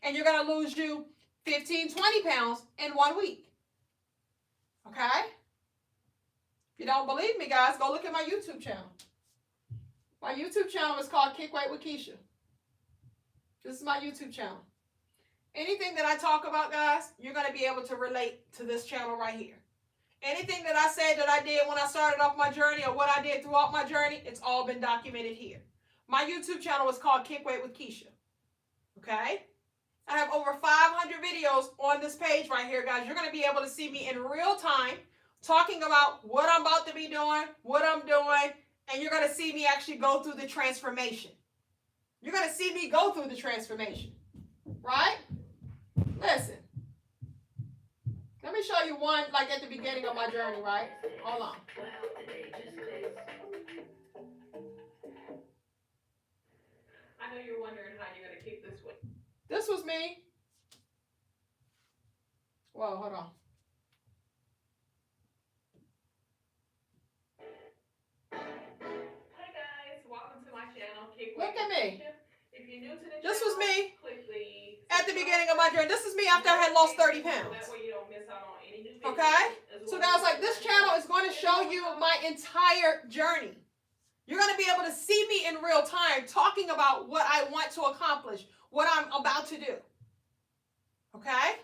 and you're going to lose you 15, 20 pounds in 1 week. Okay? If you don't believe me, guys, go look at my YouTube channel. My YouTube channel is called Kick Weight with Keisha. This is my YouTube channel. Anything that I talk about, guys, you're going to be able to relate to this channel right here. Anything that I said that I did when I started off my journey or what I did throughout my journey, it's all been documented here. My YouTube channel is called Kick Weight with Keisha. Okay? I have over 500 videos on this page right here, guys. You're going to be able to see me in real time talking about what I'm about to be doing, what I'm doing, and you're going to see me actually go through the transformation. You're going to see me go through the transformation. Right? Listen. Let me show you one, like at the beginning of my journey, right? Hold on. I know you're wondering how you're going to keep this weight. This was me. Whoa, hold on. Hi guys, welcome to my channel. Look at me. If you're new to the This was me click the at the beginning of my journey. This is me after I had lost 30 pounds. That way you don't miss out on any new videos. Okay? So guys, like, this channel is going to show you my entire journey. You're going to be able to see me in real time talking about what I want to accomplish, what I'm about to do. Okay?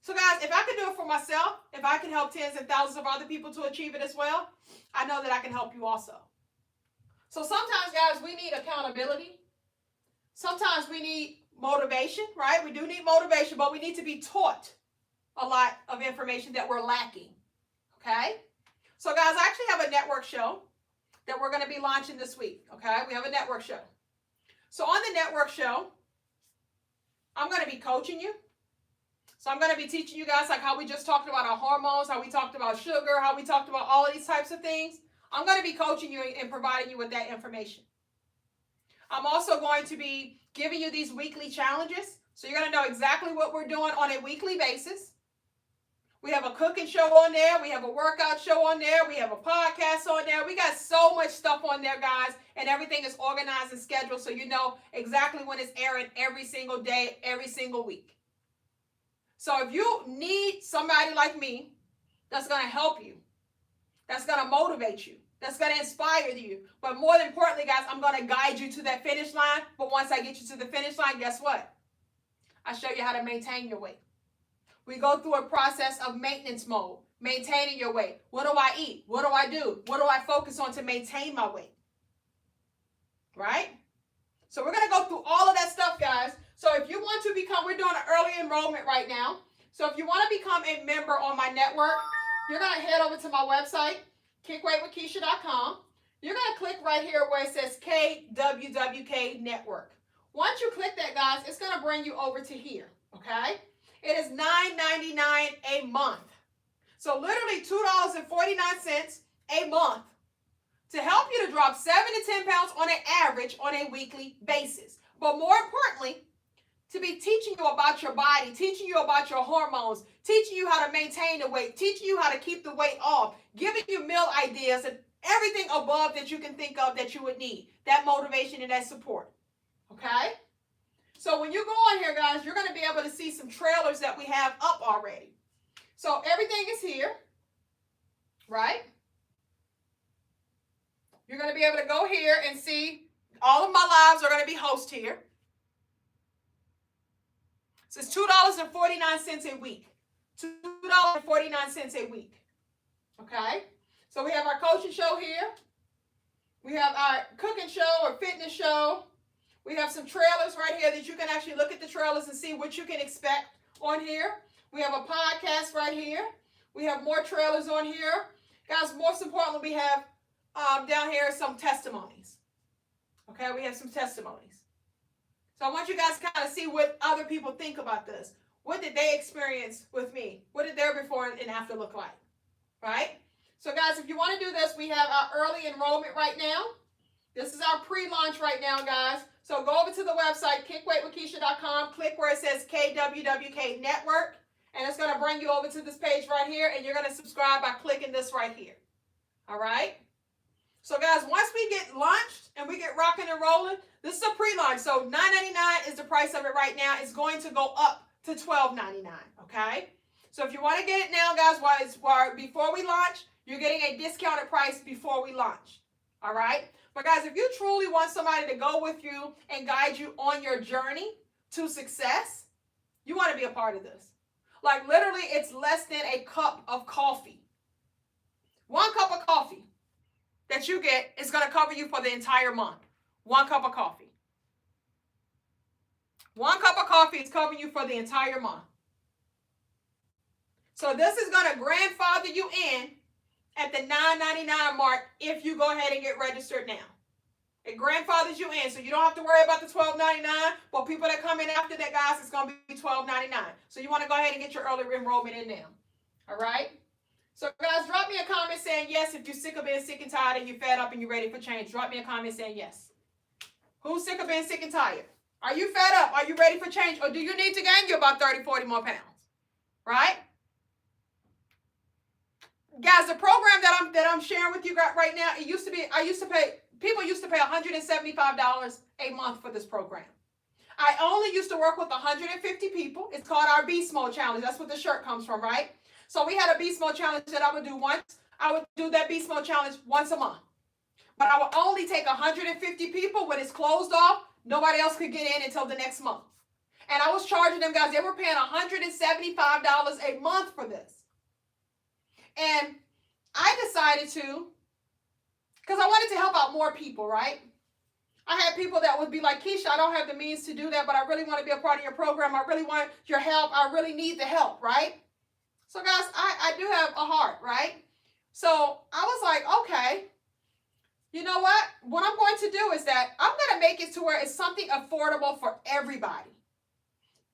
So guys, if I can do it for myself, if I can help tens and thousands of other people to achieve it as well, I know that I can help you also. So sometimes, guys, we need accountability. Sometimes we need motivation, right? We do need motivation, but we need to be taught a lot of information that we're lacking. Okay? So guys, I actually have a network show that we're going to be launching this week. Okay? We have a network show. So on the network show, I'm going to be coaching you. So I'm going to be teaching you guys like how we just talked about our hormones, how we talked about sugar, how we talked about all of these types of things. I'm going to be coaching you and providing you with that information. I'm also going to be giving you these weekly challenges. So you're going to know exactly what we're doing on a weekly basis. We have a cooking show on there. We have a workout show on there. We have a podcast on there. We got so much stuff on there, guys. And everything is organized and scheduled so you know exactly when it's airing every single day, every single week. So if you need somebody like me that's going to help you, that's going to motivate you, that's going to inspire you, but more importantly, guys, I'm going to guide you to that finish line. But once I get you to the finish line, guess what? I show you how to maintain your weight. We go through a process of maintenance mode, maintaining your weight. What do I eat? What do I do? What do I focus on to maintain my weight? Right? So we're going to go through all of that stuff, guys. So if you want to become, we're doing an early enrollment right now. So if you want to become a member on my network, you're going to head over to my website, kickweightwithkeisha.com. You're going to click right here where it says KWWK Network. Once you click that, guys, it's going to bring you over to here, okay? It is $9.99 a month. So literally $2.49 a month to help you to drop 7 to 10 pounds on an average on a weekly basis. But more importantly, to be teaching you about your body, teaching you about your hormones, teaching you how to maintain the weight, teaching you how to keep the weight off, giving you meal ideas and everything above that you can think of that you would need. That motivation and that support. Okay? So when you go on here, guys, you're going to be able to see some trailers that we have up already. So everything is here, right? You're going to be able to go here and see all of my lives are going to be hosted here. So it's $2.49 a week. $2.49 a week. Okay? So we have our coaching show here. We have our cooking show or fitness show. We have some trailers right here that you can actually look at the trailers and see what you can expect on here. We have a podcast right here. We have more trailers on here. Guys, most importantly, we have down here some testimonies. Okay, we have some testimonies. So I want you guys to kind of see what other people think about this. What did they experience with me? What did their before and after look like? Right? So guys, if you want to do this, we have our early enrollment right now. This is our pre-launch right now, guys. So go over to the website, kickweightwithkeisha.com, click where it says KWWK Network, and it's going to bring you over to this page right here, and you're going to subscribe by clicking this right here. All right? So guys, once we get launched and we get rocking and rolling, this is a pre-launch. So $9.99 is the price of it right now. It's going to go up to $12.99, okay? So if you want to get it now, guys, while before we launch, you're getting a discounted price before we launch. All right? But guys, if you truly want somebody to go with you and guide you on your journey to success, you want to be a part of this. Like literally, it's less than a cup of coffee. 1 cup of coffee that you get is going to cover you for the entire month. 1 cup of coffee. 1 cup of coffee is covering you for the entire month. So this is going to grandfather you in at the $9.99 mark if you go ahead and get registered now. It grandfathers you in, so you don't have to worry about the $12.99. But people that come in after that, guys, it's going to be $12.99. So you want to go ahead and get your early enrollment in now. All right? So guys, drop me a comment saying yes if you're sick of being sick and tired and you're fed up and you're ready for change. Drop me a comment saying yes. Who's sick of being sick and tired? Are you fed up? Are you ready for change? Or do you need to gain you about 30, 40 more pounds? Right? Guys, the program that I'm sharing with you right now, people used to pay $175 a month for this program. I only used to work with 150 people. It's called our Beast Mode Challenge. That's what the shirt comes from, right? So we had a Beast Mode Challenge that I would do once. I would do that Beast Mode Challenge once a month. But I would only take 150 people. When it's closed off, nobody else could get in until the next month. And I was charging them, guys, they were paying $175 a month for this. And I decided to, because I wanted to help out more people, right? I had people that would be like, Keisha, I don't have the means to do that, but I really want to be a part of your program. I really want your help. I really need the help, right? So guys, I do have a heart, right? So I was like, okay, you know what? What I'm going to do is that I'm going to make it to where it's something affordable for everybody.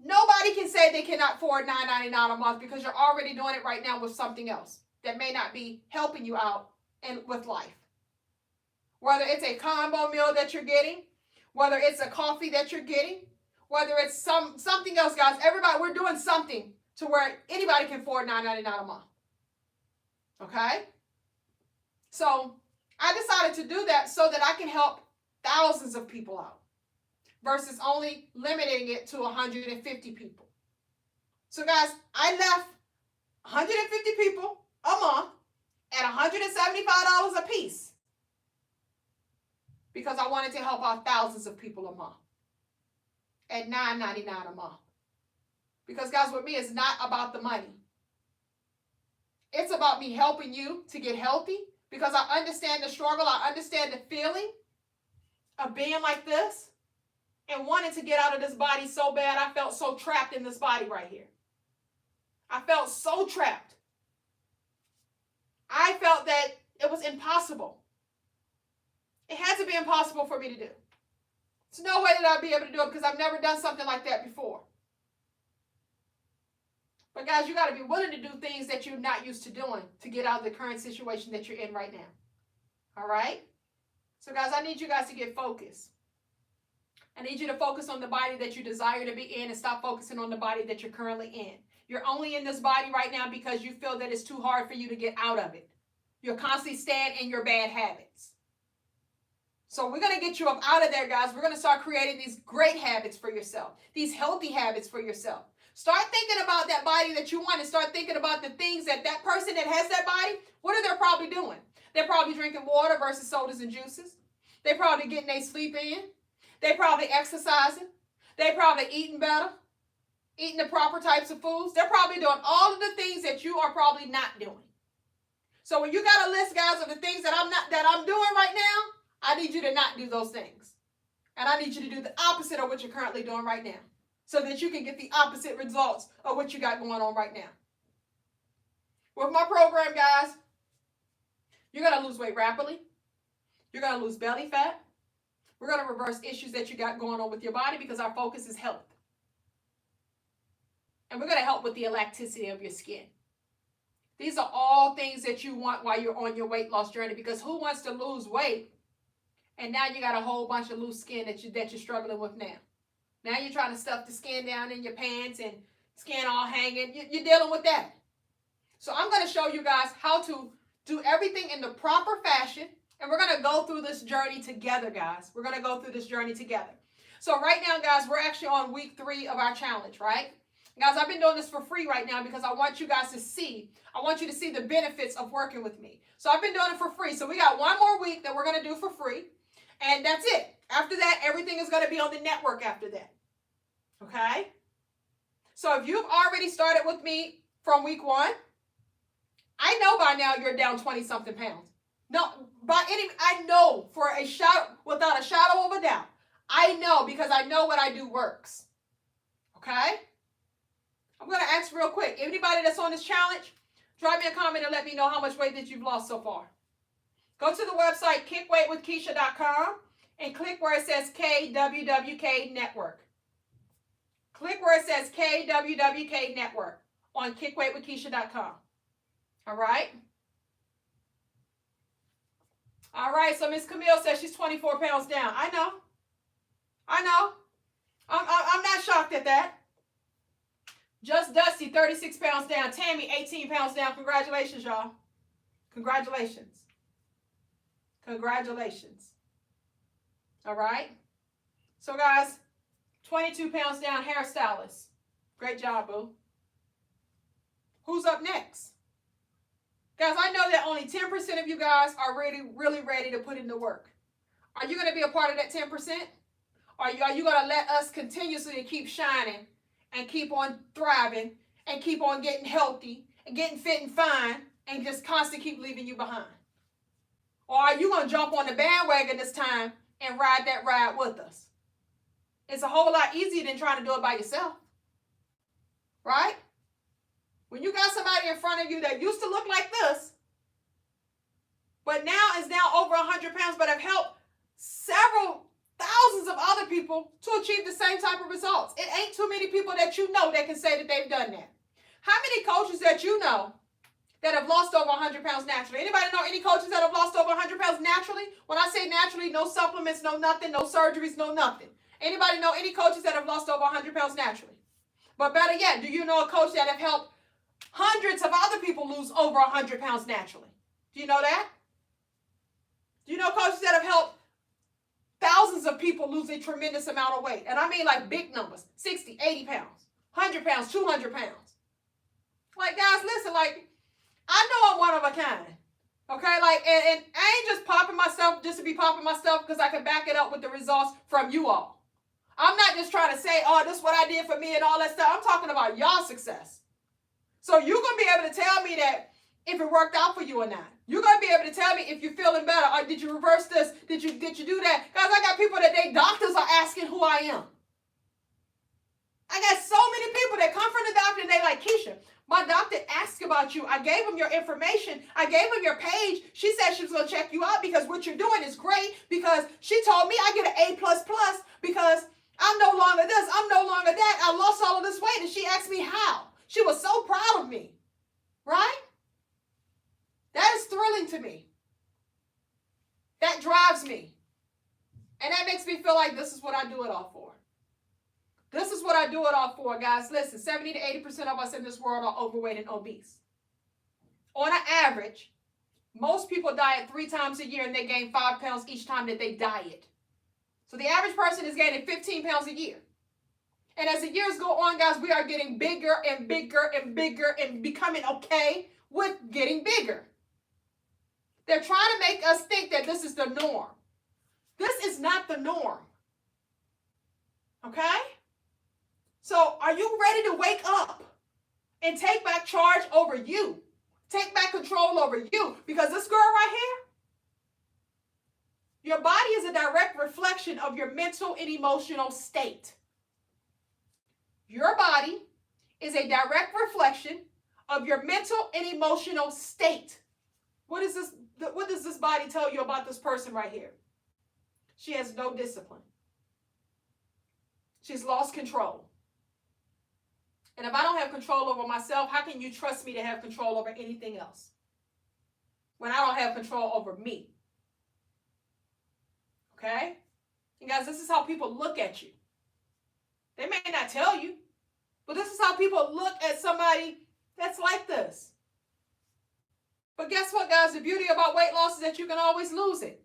Nobody can say they cannot afford $9.99 a month because you're already doing it right now with something else that may not be helping you out and with life. Whether it's a combo meal that you're getting, whether it's a coffee that you're getting, whether it's something else, guys. Everybody, we're doing something to where anybody can afford $9.99 a month. Okay? So I decided to do that so that I can help thousands of people out versus only limiting it to 150 people. So guys, I left 150 people a month at $175 a piece because I wanted to help out thousands of people a month at $9.99 a month. Because guys, with me, it's not about the money. It's about me helping you to get healthy because I understand the struggle. I understand the feeling of being like this and wanting to get out of this body so bad. I felt so trapped in this body right here. I felt so trapped. I felt that it was impossible. It had to be impossible for me to do. There's no way that I'd be able to do it because I've never done something like that before. But guys, you got to be willing to do things that you're not used to doing to get out of the current situation that you're in right now. All right? So guys, I need you guys to get focused. I need you to focus on the body that you desire to be in and stop focusing on the body that you're currently in. You're only in this body right now because you feel that it's too hard for you to get out of it. You're constantly staying in your bad habits. So we're going to get you up out of there, guys. We're going to start creating these great habits for yourself, these healthy habits for yourself. Start thinking about that body that you want and start thinking about the things that that person that has that body, what are they probably doing? They're probably drinking water versus sodas and juices. They're probably getting their sleep in. They're probably exercising. They're probably eating better, eating the proper types of foods. They're probably doing all of the things that you are probably not doing. So when you got a list, guys, of the things that I'm doing right now, I need you to not do those things. And I need you to do the opposite of what you're currently doing right now so that you can get the opposite results of what you got going on right now. With my program, guys, you're going to lose weight rapidly. You're going to lose belly fat. We're going to reverse issues that you got going on with your body because our focus is health. And we're going to help with the elasticity of your skin. These are all things that you want while you're on your weight loss journey because who wants to lose weight? And now you got a whole bunch of loose skin that you're struggling with now. Now you're trying to stuff the skin down in your pants and skin all hanging. You're dealing with that. So I'm going to show you guys how to do everything in the proper fashion. And we're going to go through this journey together, guys. We're going to go through this journey together. So right now, guys, we're actually on week 3 of our challenge, right? Guys, I've been doing this for free right now because I want you guys to see. I want you to see the benefits of working with me. So I've been doing it for free. So we got one more week that we're going to do for free. And that's it. After that, everything is going to be on the network after that. Okay? So if you've already started with me from week 1, I know by now you're down 20-something pounds. No, I know without a shadow of a doubt. I know because I know what I do works. Okay? I'm going to ask real quick. Anybody that's on this challenge, drop me a comment and let me know how much weight that you've lost so far. Go to the website, kickweightwithkeisha.com, and click where it says KWWK Network. Click where it says KWWK Network on kickweightwithkeisha.com. All right? All right, so Miss Camille says she's 24 pounds down. I know. I'm not shocked at that. Just Dusty, 36 pounds down. Tammy, 18 pounds down. Congratulations, y'all. Congratulations. Congratulations. All right. So, guys, 22 pounds down, hairstylist. Great job, boo. Who's up next? Guys, I know that only 10% of you guys are really ready to put in the work. Are you going to be a part of that 10%? Are you going to let us continuously keep shining and keep on thriving and keep on getting healthy and getting fit and fine and just constantly keep leaving you behind? Or are you going to jump on the bandwagon this time and ride that ride with us? It's a whole lot easier than trying to do it by yourself. Right? When you got somebody in front of you that used to look like this, but now is over 100 pounds, but have helped several thousands of other people to achieve the same type of results. It ain't too many people that you know that can say that they've done that. How many coaches that you know that have lost over 100 pounds naturally? Anybody know any coaches that have lost over 100 pounds naturally? When I say naturally, no supplements, no nothing, no surgeries, no nothing. Anybody know any coaches that have lost over 100 pounds naturally? But better yet, do you know a coach that have helped hundreds of other people lose over 100 pounds naturally? Do you know that? Do you know coaches that have helped thousands of people lose a tremendous amount of weight? And I mean like big numbers, 60, 80 pounds, 100 pounds, 200 pounds. Like, guys, listen, like, I know I'm one of a kind. Okay, like, and I ain't just popping myself just to be popping myself because I can back it up with the results from you all. I'm not just trying to say, oh, this is what I did for me and all that stuff. I'm talking about y'all success. So you're going to be able to tell me that if it worked out for you or not. You're going to be able to tell me if you're feeling better. Or did you reverse this? Did you do that? Guys, I got people that they doctors are asking who I am. I got so many people that come from the doctor and they like, Keisha, my doctor asked about you. I gave him your information. I gave him your page. She said she was going to check you out because what you're doing is great, because she told me I get an A++ because I'm no longer this. I'm no longer that. I lost all of this weight. And she asked me how. She was so proud of me. Right? That is thrilling to me. That drives me. And that makes me feel like this is what I do it all for. This is what I do it all for, guys. Listen, 70 to 80% of us in this world are overweight and obese. On an average, most people diet 3 times a year and they gain 5 pounds each time that they diet. So the average person is gaining 15 pounds a year. And as the years go on, guys, we are getting bigger and bigger and bigger and becoming okay with getting bigger. They're trying to make us think that this is the norm. This is not the norm. Okay? So are you ready to wake up and take back charge over you? Take back control over you? Because this girl right here, your body is a direct reflection of your mental and emotional state. Your body is a direct reflection of your mental and emotional state. What does this body tell you about this person right here? She has no discipline. She's lost control. And if I don't have control over myself, how can you trust me to have control over anything else when I don't have control over me? Okay? And guys, this is how people look at you. They may not tell you, but this is how people look at somebody that's like this. But guess what, guys? The beauty about weight loss is that you can always lose it.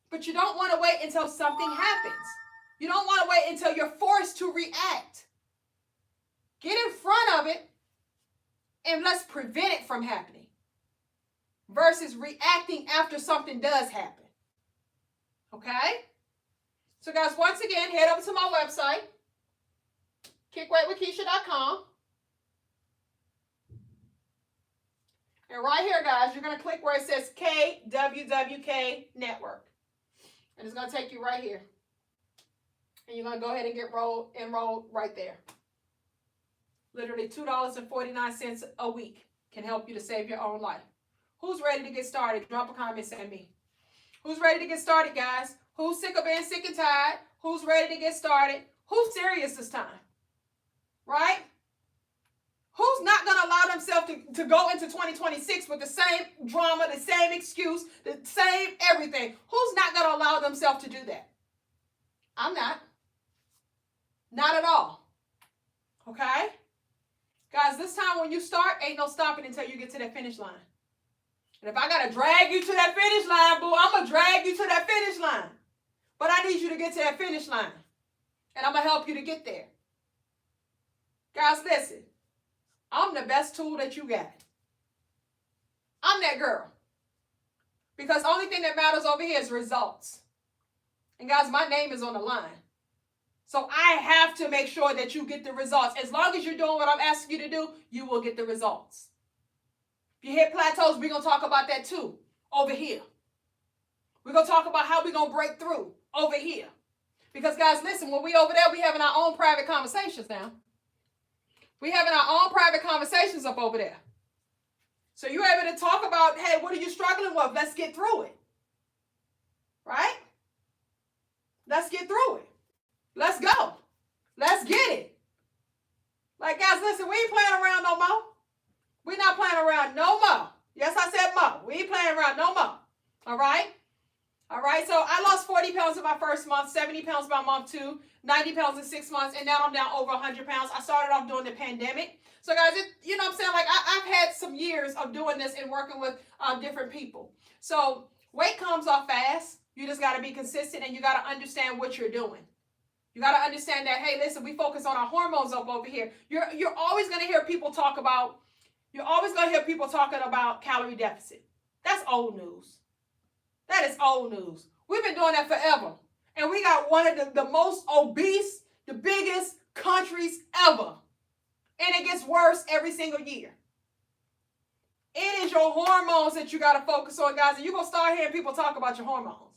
But you don't want to wait until something happens. You don't want to wait until you're forced to react. Get in front of it and let's prevent it from happening versus reacting after something does happen. Okay? So guys, once again, head over to my website, kickweightwithkeisha.com. And right here, guys, you're going to click where it says KWWK Network. And it's going to take you right here. And you're going to go ahead and get enrolled right there. Literally $2.49 a week can help you to save your own life. Who's ready to get started? Drop a comment, send me. Who's ready to get started, guys? Who's sick of being sick and tired? Who's ready to get started? Who's serious this time? Right? Who's not going to allow themselves to go into 2026 with the same drama, the same excuse, the same everything? Who's not going to allow themselves to do that? I'm not. Not at all. Okay? Guys, this time when you start, ain't no stopping until you get to that finish line. And if I got to drag you to that finish line, boo, I'm going to drag you to that finish line. But I need you to get to that finish line. And I'm going to help you to get there. Guys, listen. I'm the best tool that you got. I'm that girl. Because the only thing that matters over here is results. And guys, my name is on the line. So I have to make sure that you get the results. As long as you're doing what I'm asking you to do, you will get the results. If you hit plateaus, we're going to talk about that too, over here. We're going to talk about how we're going to break through over here. Because guys, listen, when we over there, we having our own private conversations now. We having our own private conversations up over there. So you're able to talk about, hey, what are you struggling with? Let's get through it. Right? Let's get through it. Let's go. Let's get it. Like, guys, listen, we ain't playing around no more. We're not playing around no more. Yes, I said more. We ain't playing around no more. All right? All right, so I lost 40 pounds in my first month, 70 pounds by month 2, 90 pounds in 6 months, and now I'm down over 100 pounds. I started off during the pandemic. So, guys, you know what I'm saying? Like, I've had some years of doing this and working with different people. So, weight comes off fast. You just got to be consistent, and you got to understand what you're doing. You got to understand that, hey, listen, we focus on our hormones up over here. You're always going to hear people talking about calorie deficit. That's old news. That is old news. We've been doing that forever. And we got one of the most obese, the biggest countries ever. And it gets worse every single year. It is your hormones that you got to focus on, guys. And you're going to start hearing people talk about your hormones.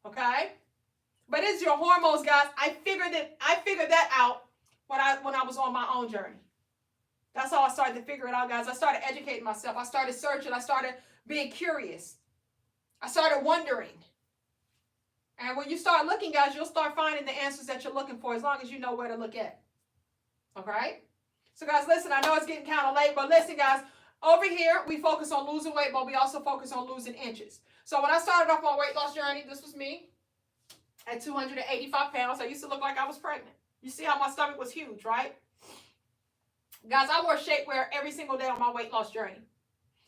Okay? But it's your hormones, guys. I figured that out when I was on my own journey. That's how I started to figure it out, guys. I started educating myself. I started searching. I started being curious. I started wondering. And when you start looking, guys, you'll start finding the answers that you're looking for as long as you know where to look at. Okay? So, guys, listen, I know it's getting kind of late, but listen, guys, over here, we focus on losing weight, but we also focus on losing inches. So when I started off my weight loss journey, this was me at 285 pounds. I used to look like I was pregnant. You see how my stomach was huge, right? Guys, I wore shapewear every single day on my weight loss journey.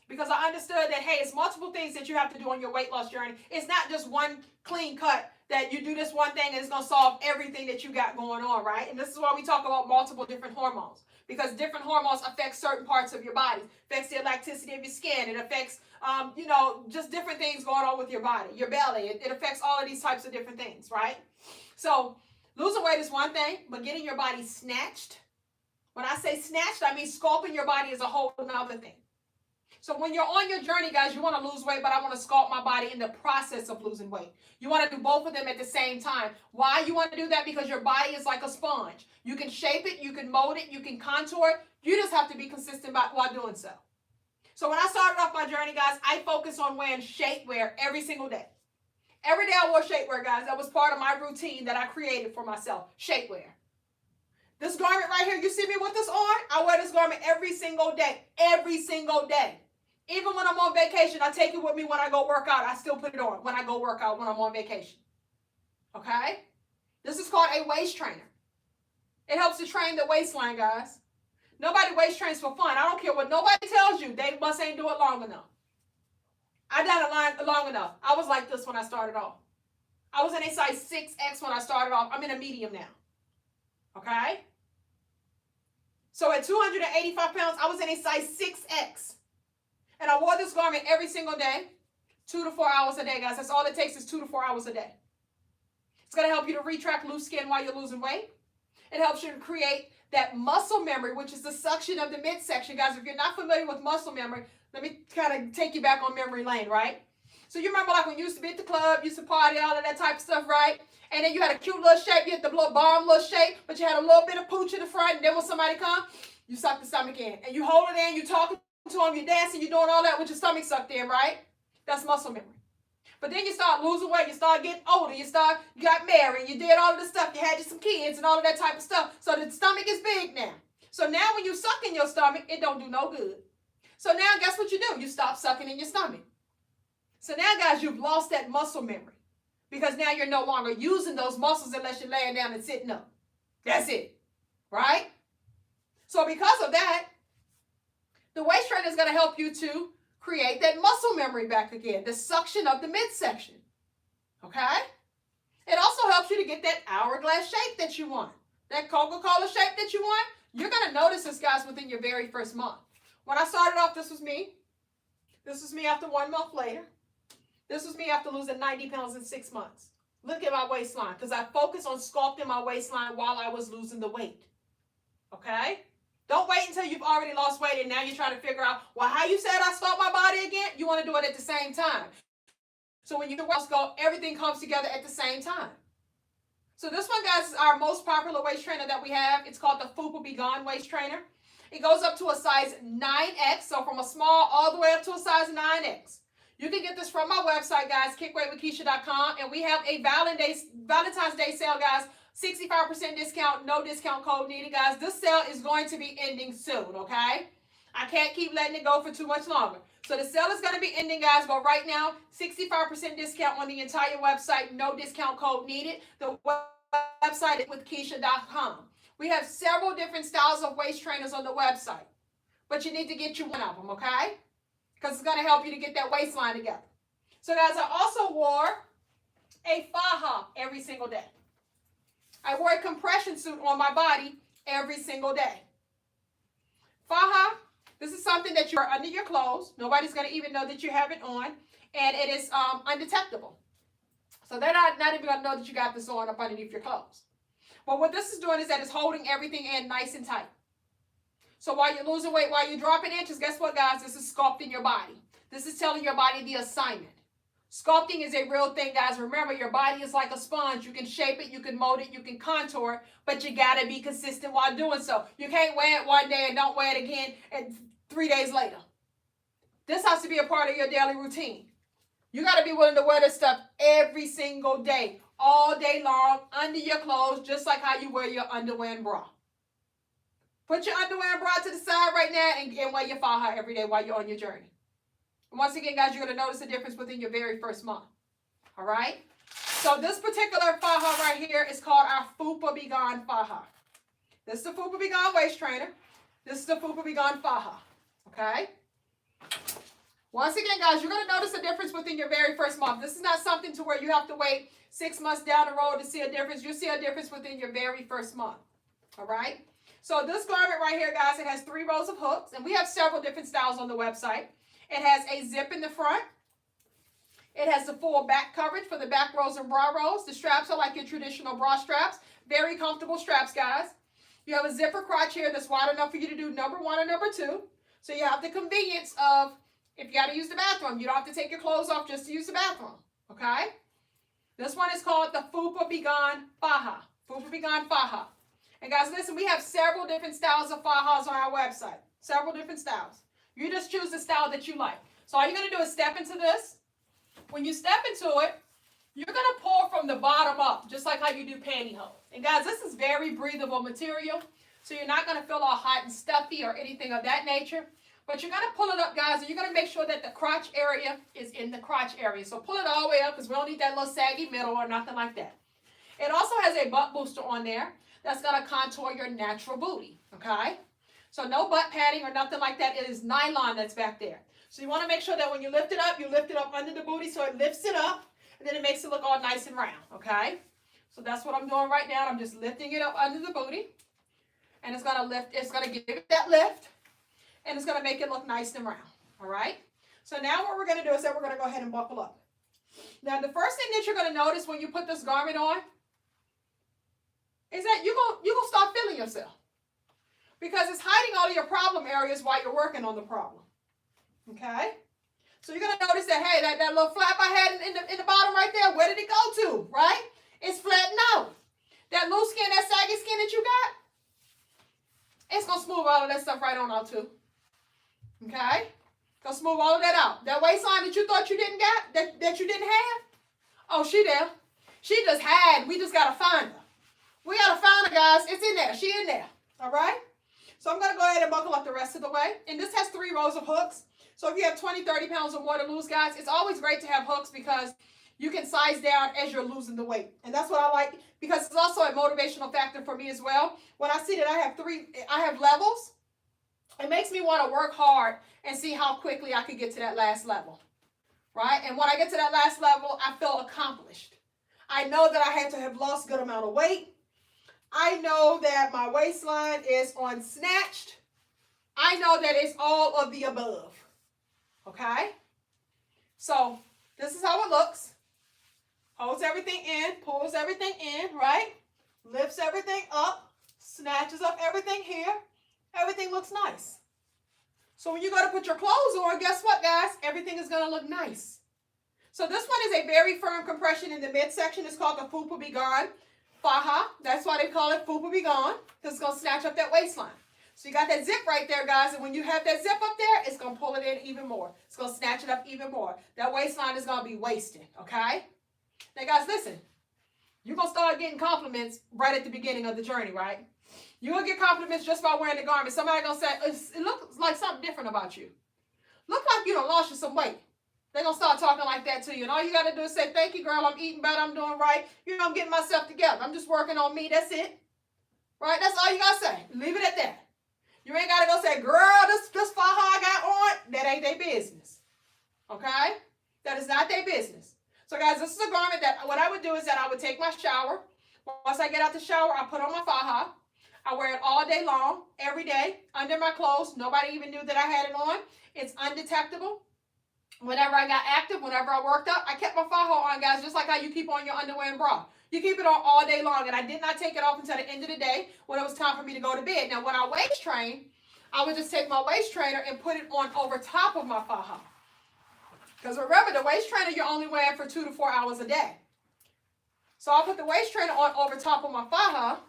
Because I understood that, hey, it's multiple things that you have to do on your weight loss journey. It's not just one clean cut that you do this one thing and it's going to solve everything that you got going on, right? And this is why we talk about multiple different hormones. Because different hormones affect certain parts of your body. It affects the elasticity of your skin. It affects, just different things going on with your body, your belly. It affects all of these types of different things, right? So losing weight is one thing, but getting your body snatched. When I say snatched, I mean sculpting your body is a whole nother thing. So when you're on your journey, guys, you want to lose weight, but I want to sculpt my body in the process of losing weight. You want to do both of them at the same time. Why you want to do that? Because your body is like a sponge. You can shape it, you can mold it, you can contour it. You just have to be consistent while doing so. So when I started off my journey, guys, I focused on wearing shapewear every single day. Every day I wore shapewear, guys. That was part of my routine that I created for myself, shapewear. This garment right here, you see me with this on? I wear this garment every single day. Every single day. Even when I'm on vacation, I take it with me when I go work out. I still put it on when I go work out when I'm on vacation. Okay? This is called a waist trainer. It helps to train the waistline, guys. Nobody waist trains for fun. I don't care what nobody tells you. They must ain't do it long enough. I done it long enough. I was like this when I started off. I was in a size 6X when I started off. I'm in a medium now. Okay? So at 285 pounds, I was in a size 6X. And I wore this garment every single day, 2 to 4 hours a day, guys. That's all it takes is 2 to 4 hours a day. It's going to help you to retract loose skin while you're losing weight. It helps you to create that muscle memory, which is the suction of the midsection. Guys, if you're not familiar with muscle memory, let me kind of take you back on memory lane, right? So you remember like when you used to be at the club, used to party, all of that type of stuff, right? And then you had a cute little shape, you had the little bomb little shape, but you had a little bit of pooch in the front, and then when somebody come, you suck the stomach in. And you hold it in, you talking to them, you're dancing, you're doing all that with your stomach sucked in, right? That's muscle memory. But then you start losing weight, you start getting older, you got married, you did all of this stuff, you had some kids and all of that type of stuff. So the stomach is big now. So now when you suck in your stomach, it don't do no good. So now guess what you do? You stop sucking in your stomach. So now, guys, you've lost that muscle memory because now you're no longer using those muscles unless you're laying down and sitting up. That's it, right? So because of that, the waist trainer is going to help you to create that muscle memory back again, the suction of the midsection, okay? It also helps you to get that hourglass shape that you want, that Coca-Cola shape that you want. You're going to notice this, guys, within your very first month. When I started off, this was me. This was me after 1 month later. This was me after losing 90 pounds in 6 months. Look at my waistline because I focused on sculpting my waistline while I was losing the weight, okay? Don't wait until you've already lost weight and now you're trying to figure out, well, how you said I sculpt my body again? You want to do it at the same time. So when you sculpt, everything comes together at the same time. So this one, guys, is our most popular waist trainer that we have. It's called the Fupa Be Gone waist trainer. It goes up to a size 9X, so from a small all the way up to a size 9X. You can get this from my website, guys, kickweightwithkeisha.com, and we have a Valentine's Day sale, guys. 65% discount, no discount code needed, guys. This sale is going to be ending soon, okay? I can't keep letting it go for too much longer. So the sale is going to be ending, guys, but right now, 65% discount on the entire website, no discount code needed. The website is with Keisha.com. We have several different styles of waist trainers on the website, but you need to get you one of them, okay? Because it's going to help you to get that waistline together. So, guys, I also wore a faja every single day. I wore a compression suit on my body every single day. Faja, this is something that you wear under your clothes. Nobody's going to even know that you have it on, and it is undetectable. So they're not even going to know that you got this on up underneath your clothes. But what this is doing is that it's holding everything in nice and tight. So while you're losing weight, while you're dropping inches, guess what, guys? This is sculpting your body. This is telling your body the assignment. Sculpting is a real thing, guys. Remember, your body is like a sponge. You can shape it, you can mold it, you can contour it, but you got to be consistent while doing so. You can't wear it one day and don't wear it again and 3 days later. This has to be a part of your daily routine. You got to be willing to wear this stuff every single day, all day long, under your clothes, just like how you wear your underwear and bra. Put your underwear and bra to the side right now and wear your faja every day while you're on your journey. And once again, guys, you're going to notice a difference within your very first month. All right? So this particular faja right here is called our Fupa Be Gone faja. This is the Fupa Be Gone waist trainer. This is the Fupa Be Gone faja. Okay? Once again, guys, you're going to notice a difference within your very first month. This is not something to where you have to wait 6 months down the road to see a difference. You'll see a difference within your very first month. All right? So this garment right here, guys, it has 3 rows of hooks, and we have several different styles on the website. It has a zip in the front. It has the full back coverage for the back rows and bra rows. The straps are like your traditional bra straps. Very comfortable straps, guys. You have a zipper crotch here that's wide enough for you to do number 1 and number 2. So you have the convenience of, if you got to use the bathroom, you don't have to take your clothes off just to use the bathroom, okay? This one is called the Fupa Be Gone faja. Fupa Be Gone faja. And guys, listen, we have several different styles of fajas on our website. Several different styles. You just choose the style that you like. So all you're going to do is step into this. When you step into it, you're going to pull from the bottom up, just like how you do pantyhose. And guys, this is very breathable material, so you're not going to feel all hot and stuffy or anything of that nature. But you're going to pull it up, guys, and you're going to make sure that the crotch area is in the crotch area. So pull it all the way up, because we don't need that little saggy middle or nothing like that. It also has a butt booster on there that's going to contour your natural booty, okay? So no butt padding or nothing like that. It is nylon that's back there. So you want to make sure that when you lift it up under the booty so it lifts it up, and then it makes it look all nice and round, okay? So that's what I'm doing right now. I'm just lifting it up under the booty, and it's going to lift. It's going to give it that lift, and it's going to make it look nice and round, all right? So now what we're going to do is that we're going to go ahead and buckle up. Now, the first thing that you're going to notice when you put this garment on is that you're going to start feeling yourself, because it's hiding all your problem areas while you're working on the problem, okay? So you're going to notice that, hey, that little flap I had in the bottom right there, where did it go to, right? It's flattened out. That loose skin, that saggy skin that you got, it's going to smooth all of that stuff right on out too, okay? Going to smooth all of that out. That waistline that you thought you didn't get, that you didn't have, oh, she there. She just had, we just got to find her. We got to find her, guys. It's in there. She in there, all right? So I'm going to go ahead and buckle up the rest of the way. And this has 3 rows of hooks. So if you have 20, 30 pounds or more to lose, guys, it's always great to have hooks, because you can size down as you're losing the weight. And that's what I like, because it's also a motivational factor for me as well. When I see that I have levels, it makes me want to work hard and see how quickly I can get to that last level, right? And when I get to that last level, I feel accomplished. I know that I had to have lost a good amount of weight. I know that my waistline is on snatched. I know that it's all of the above. Okay? So, this is how it looks. Holds everything in, pulls everything in, right? Lifts everything up, snatches up everything here. Everything looks nice. So when you go to put your clothes on, guess what, guys? Everything is going to look nice. So this one is a very firm compression in the midsection. It's called the Fupa Be Gone faja. That's why they call it Fupa Be Gone, because it's going to snatch up that waistline. So you got that zip right there, guys, and when you have that zip up there, it's going to pull it in even more. It's going to snatch it up even more. That waistline is going to be wasted, okay? Now, guys, listen. You're going to start getting compliments right at the beginning of the journey, right? You're going to get compliments just by wearing the garment. Somebody going to say, it looks like something different about you. Look like you done lost you some weight. They're going to start talking like that to you. And all you got to do is say, thank you, girl. I'm eating better. I'm doing right. You know, I'm getting myself together. I'm just working on me. That's it. Right? That's all you got to say. Leave it at that. You ain't got to go say, girl, this faja I got on. That ain't their business. Okay? That is not their business. So, guys, this is a garment that what I would do is that I would take my shower. Once I get out the shower, I put on my faja. I wear it all day long, every day, under my clothes. Nobody even knew that I had it on. It's undetectable. Whenever I got active, whenever I worked out, I kept my faja on, guys, just like how you keep on your underwear and bra. You keep it on all day long, and I did not take it off until the end of the day when it was time for me to go to bed. Now, when I waist train, I would just take my waist trainer and put it on over top of my faja. Because remember, the waist trainer you're only wearing for 2 to 4 hours a day. So I'll put the waist trainer on over top of my faja,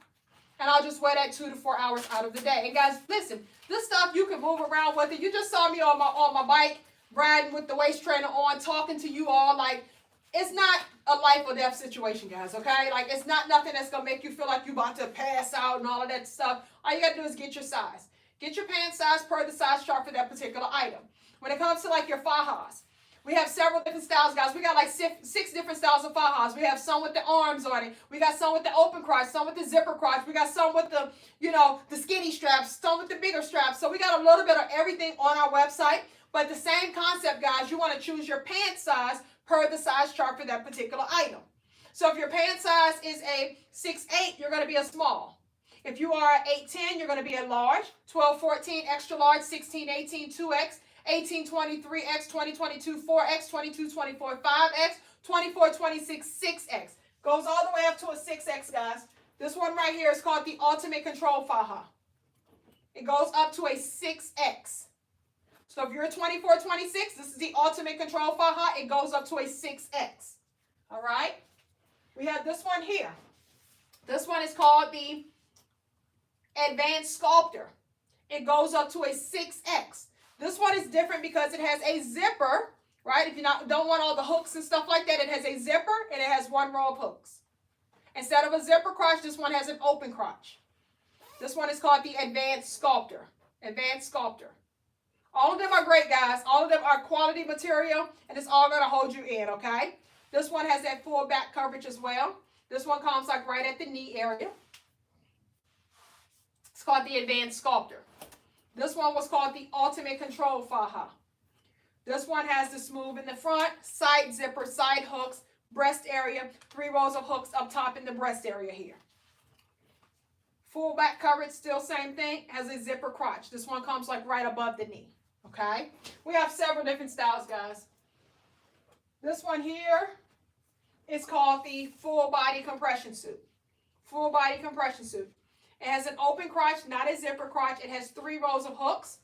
and I'll just wear that 2 to 4 hours out of the day. And guys, listen, this stuff you can move around with it. You just saw me on my bike, riding with the waist trainer on, talking to you all. Like, it's not a life or death situation, guys, okay? Like, it's not nothing that's going to make you feel like you're about to pass out and all of that stuff. All you got to do is get your size. Get your pant size per the size chart for that particular item. When it comes to, like, your fajas, we have several different styles, guys. We got like six different styles of fajas. We have some with the arms on it. We got some with the open crotch, some with the zipper crotch. We got some with the, the skinny straps, some with the bigger straps. So we got a little bit of everything on our website. But the same concept, guys, you want to choose your pant size per the size chart for that particular item. So if your pant size is a 6'8", you're going to be a small. If you are 8'10", you're going to be a large. 12, 14, extra large. 16, 18, 2X. 18, 23, X, 20, 22, 4X, 22, 24, 5X, 24, 26, 6X. Goes all the way up to a 6X, guys. This one right here is called the Ultimate Control Faja. It goes up to a 6X. So if you're a 24, 26, this is the Ultimate Control Faja. It goes up to a 6X. All right? We have this one here. This one is called the Advanced Sculptor. It goes up to a 6X. This one is different because it has a zipper, right? If you don't want all the hooks and stuff like that, it has a zipper and it has one row of hooks. Instead of a zipper crotch, this one has an open crotch. This one is called the Advanced Sculptor. Advanced Sculptor. All of them are great, guys. All of them are quality material, and it's all going to hold you in, okay? This one has that full back coverage as well. This one comes like right at the knee area. It's called the Advanced Sculptor. This one was called the Ultimate Control Faja. This one has the smooth in the front, side zipper, side hooks, breast area, 3 rows of hooks up top in the breast area here. Full back coverage, still same thing, has a zipper crotch. This one comes like right above the knee, okay? We have several different styles, guys. This one here is called the Full Body Compression Suit. Full Body Compression Suit. It has an open crotch, not a zipper crotch. It has 3 rows of hooks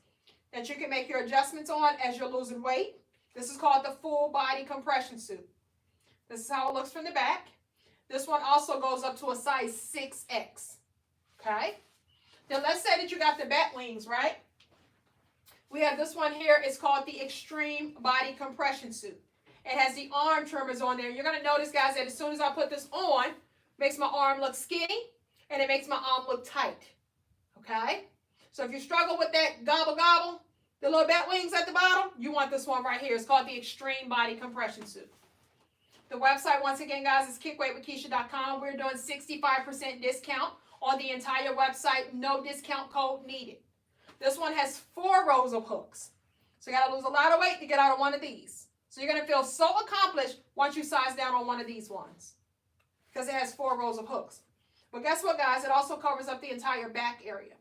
that you can make your adjustments on as you're losing weight. This is called the Full Body Compression Suit. This is how it looks from the back. This one also goes up to a size 6X. Okay? Then let's say that you got the bat wings, right? We have this one here. It's called the Extreme Body Compression Suit. It has the arm trimmers on there. You're going to notice, guys, that as soon as I put this on, it makes my arm look skinny. And it makes my arm look tight, okay? So if you struggle with that gobble, the little bat wings at the bottom, you want this one right here. It's called the Extreme Body Compression Suit. The website, once again, guys, is kickweightwithkeisha.com. We're doing 65% discount on the entire website. No discount code needed. This one has 4 rows of hooks. So you got to lose a lot of weight to get out of one of these. So you're going to feel so accomplished once you size down on one of these ones because it has 4 rows of hooks. But guess what, guys? It also covers up the entire back area.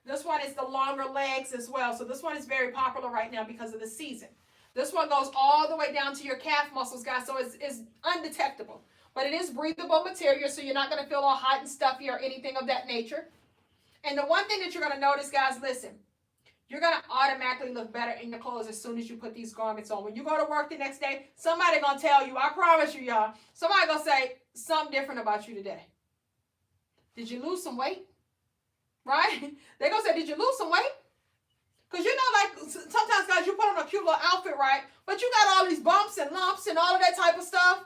This one is the longer legs as well. So this one is very popular right now because of the season. This one goes all the way down to your calf muscles, guys. So it's undetectable. But it is breathable material, so you're not going to feel all hot and stuffy or anything of that nature. And the one thing that you're going to notice, guys, listen. You're going to automatically look better in your clothes as soon as you put these garments on. When you go to work the next day, somebody going to tell you, I promise you, y'all, somebody going to say something different about you today. Did you lose some weight? right? They're going to say, did you lose some weight? Because you know, like, sometimes, guys, you put on a cute little outfit, right? But you got all these bumps and lumps and all of that type of stuff.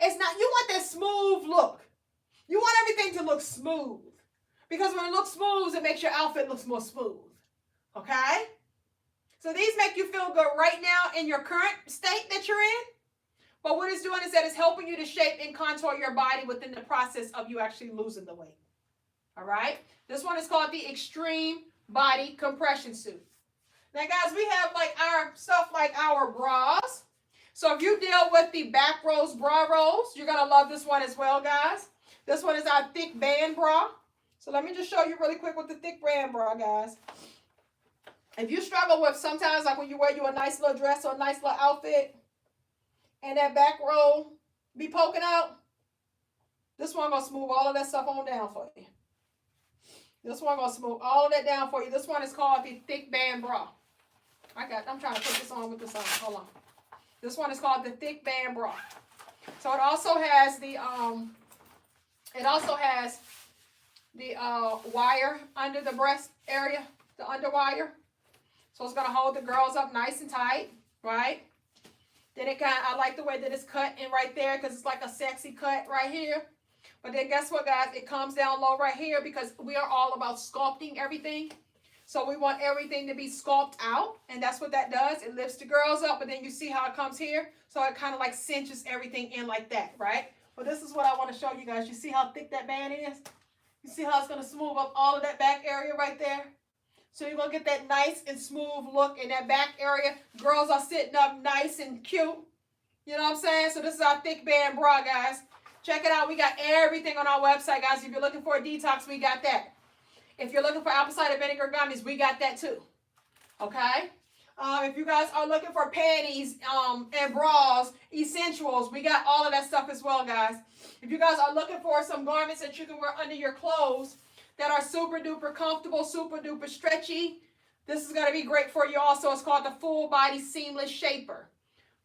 It's not, you want that smooth look. You want everything to look smooth. Because when it looks smooth, it makes your outfit look more smooth. Okay? So these make you feel good right now in your current state that you're in. But what it's doing is that it's helping you to shape and contour your body within the process of you actually losing the weight. All right? This one is called the Extreme Body Compression Suit. Now, guys, we have like our stuff like our bras. So if you deal with the back rows, bra rolls, you're going to love this one as well, guys. This one is our thick band bra. So let me just show you really quick with the thick band bra, guys. If you struggle with sometimes like when you wear you a nice little dress or a nice little outfit and that back row be poking out, this one going to smooth all of that stuff on down for you. This one going to smooth all of that down for you. This one is called the thick band bra. I'm trying to put this on with this on. Hold on. This one is called the thick band bra. So it also has the wire under the breast area, the underwire. So it's gonna hold the girls up nice and tight, right? Then I like the way that it's cut in right there because it's like a sexy cut right here. But then guess what, guys? It comes down low right here because we are all about sculpting everything. So we want everything to be sculpted out, and that's what that does. It lifts the girls up, but then you see how it comes here? So it kind of like cinches everything in like that, right? But this is what I want to show you guys. You see how thick that band is? You see how it's going to smooth up all of that back area right there? So you're going to get that nice and smooth look in that back area. Girls are sitting up nice and cute. You know what I'm saying? So this is our thick band bra, guys. Check it out. We got everything on our website, guys. If you're looking for a detox, we got that. If you're looking for apple cider vinegar gummies, we got that too. Okay? If you guys are looking for panties and bras, essentials, we got all of that stuff as well, guys. If you guys are looking for some garments that you can wear under your clothes that are super duper comfortable, super duper stretchy, this is going to be great for you also. It's called the Full Body Seamless Shaper.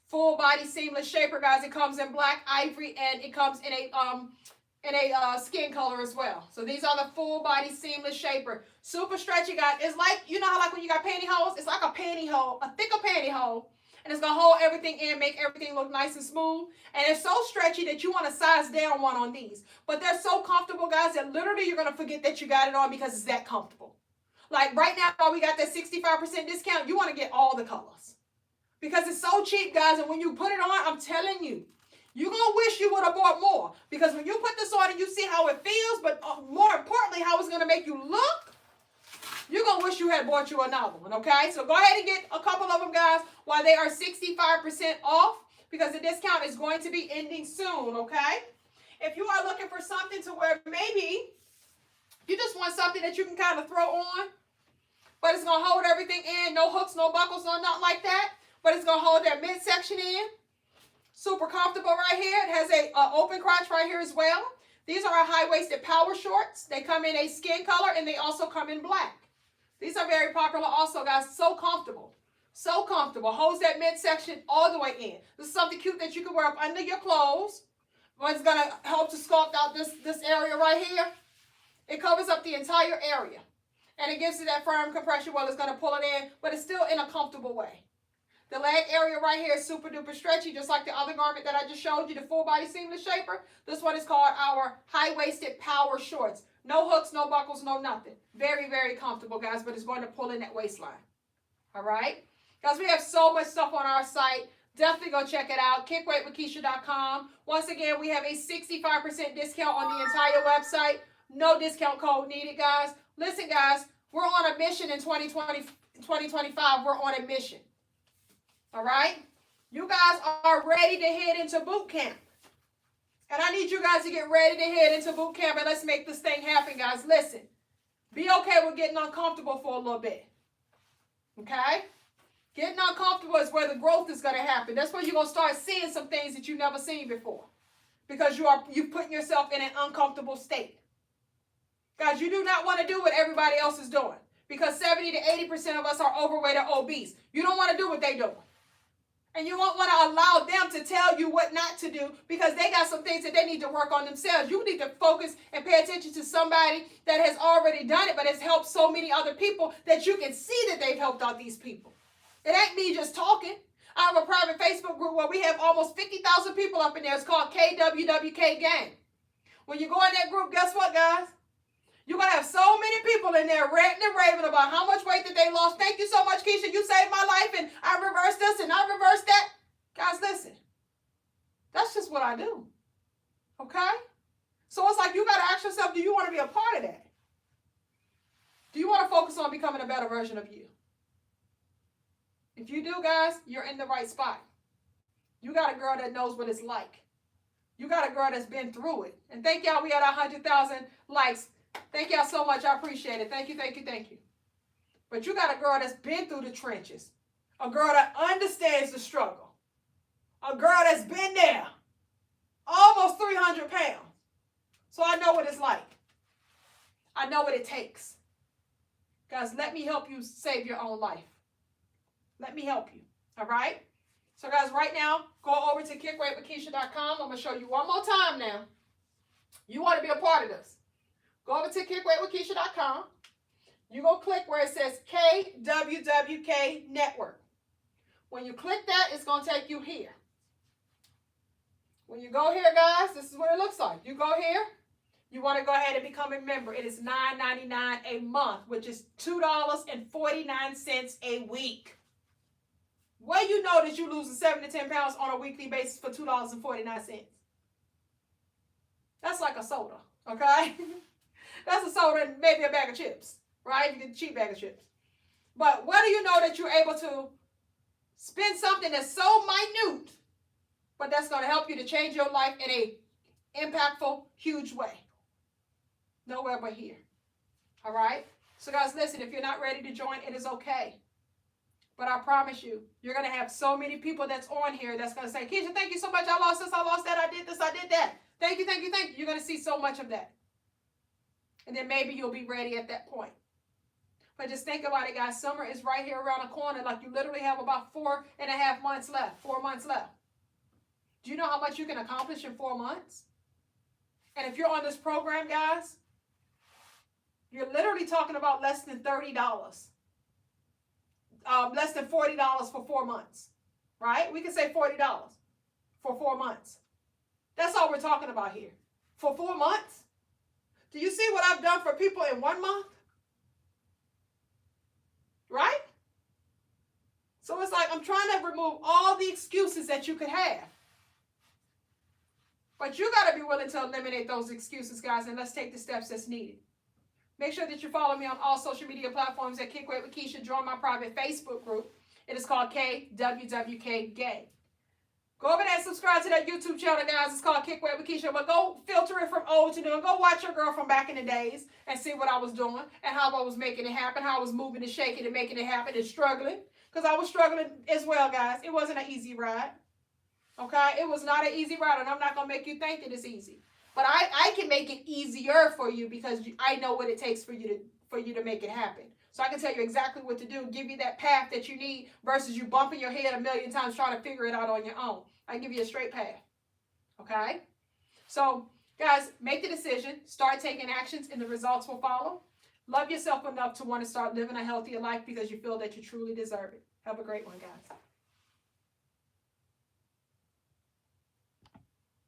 Full Body Seamless Shaper, guys. It comes in black, ivory, and it comes in a skin color as well. So these are the Full Body Seamless Shaper. Super stretchy, guys. It's like, you know how like when you got pantyhose? It's like a pantyhose, a thicker pantyhose. And it's going to hold everything in, make everything look nice and smooth. And it's so stretchy that you want to size down one on these. But they're so comfortable, guys, that literally you're going to forget that you got it on because it's that comfortable. Like right now, while we got that 65% discount, you want to get all the colors. Because it's so cheap, guys. And when you put it on, I'm telling you, you're going to wish you would have bought more. Because when you put this on and you see how it feels, but more importantly, how it's going to make you look, you're going to wish you had bought you another one, okay? So go ahead and get a couple of them, guys, while they are 65% off, because the discount is going to be ending soon, okay? If you are looking for something to where maybe you just want something that you can kind of throw on, but it's going to hold everything in, no hooks, no buckles, no nothing like that, but it's going to hold that midsection in. Super comfortable right here. It has a open crotch right here as well. These are our high-waisted power shorts. They come in a skin color, and they also come in black. These are very popular also, guys. So comfortable. So comfortable. Holds that midsection all the way in. This is something cute that you can wear up under your clothes. But it's going to help to sculpt out this area right here. It covers up the entire area. And it gives you that firm compression while it's going to pull it in, but it's still in a comfortable way. The leg area right here is super duper stretchy, just like the other garment that I just showed you, the Full Body Seamless Shaper. This one is called our high-waisted power shorts. No hooks, no buckles, no nothing. Very, very comfortable, guys, but it's going to pull in that waistline. All right? Guys, we have so much stuff on our site. Definitely go check it out. KickWeightWithKeisha.com. Once again, we have a 65% discount on the entire website. No discount code needed, guys. Listen, guys, we're on a mission in 2025. We're on a mission. All right? You guys are ready to head into boot camp. And I need you guys to get ready to head into boot camp, and let's make this thing happen, guys. Listen, be okay with getting uncomfortable for a little bit. Okay? Getting uncomfortable is where the growth is going to happen. That's where you're going to start seeing some things that you've never seen before. Because you're putting yourself in an uncomfortable state. Guys, you do not want to do what everybody else is doing. Because 70 to 80% of us are overweight or obese. You don't want to do what they're doing. And you won't want to allow them to tell you what not to do because they got some things that they need to work on themselves. You need to focus and pay attention to somebody that has already done it, but has helped so many other people that you can see that they've helped out these people. It ain't me just talking. I have a private Facebook group where we have almost 50,000 people up in there. It's called KWWK Gang. When you go in that group, guess what, guys? You're going to have so many people in there ranting and raving about how much weight that they lost. Thank you so much, Keisha. You saved my life, and I reversed this, and I reversed that. Guys, listen. That's just what I do. Okay? So it's like you got to ask yourself, do you want to be a part of that? Do you want to focus on becoming a better version of you? If you do, guys, you're in the right spot. You got a girl that knows what it's like. You got a girl that's been through it. And thank y'all, we had 100,000 likes. Thank y'all so much. I appreciate it. Thank you, thank you, thank you. But you got a girl that's been through the trenches. A girl that understands the struggle. A girl that's been there. Almost 300 pounds. So I know what it's like. I know what it takes. Guys, let me help you save your own life. Let me help you. All right? So guys, right now, go over to kickweightwithkeisha.com. I'm going to show you one more time now. You want to be a part of this. Go over to kickweightwithkeisha.com. You're going to click where it says KWWK Network. When you click that, it's going to take you here. When you go here, guys, this is what it looks like. You go here. You want to go ahead and become a member. It is $9.99 a month, which is $2.49 a week. Well, you know that you're losing 7 to 10 pounds on a weekly basis for $2.49. That's like a soda, okay? That's a soda and maybe a bag of chips, right? You get a cheap bag of chips. But whether you know that you're able to spend something that's so minute, but that's going to help you to change your life in a impactful, huge way. Nowhere but here. All right? So guys, listen, if you're not ready to join, it is okay. But I promise you, you're going to have so many people that's on here that's going to say, Keisha, thank you so much. I lost this, I lost that, I did this, I did that. Thank you, thank you, thank you. You're going to see so much of that. And then maybe you'll be ready at that point. But just think about it, guys. Summer is right here around the corner. Like you literally have about 4.5 months left. 4 months left. Do you know how much you can accomplish in 4 months? And if you're on this program, guys, you're literally talking about less than $30. Less than $40 for 4 months. Right? We can say $40 for 4 months. That's all we're talking about here. For 4 months? Do you see what I've done for people in 1 month? Right? So it's like I'm trying to remove all the excuses that you could have. But you got to be willing to eliminate those excuses, guys, and let's take the steps that's needed. Make sure that you follow me on all social media platforms at Kick Weight with Keisha. Join my private Facebook group. It is called KWWK Gang. Go over there and subscribe to that YouTube channel, guys. It's called Kick Weight with Keisha. But go filter it from old to new. And go watch your girl from back in the days and see what I was doing and how I was making it happen, how I was moving and shaking and making it happen and struggling. Because I was struggling as well, guys. It wasn't an easy ride. Okay? It was not an easy ride, and I'm not going to make you think that it's easy. But I can make it easier for you because I know what it takes for you to make it happen. So I can tell you exactly what to do, give you that path that you need versus you bumping your head a million times trying to figure it out on your own. I give you a straight path. Okay? So, guys, make the decision. Start taking actions, and the results will follow. Love yourself enough to want to start living a healthier life because you feel that you truly deserve it. Have a great one, guys.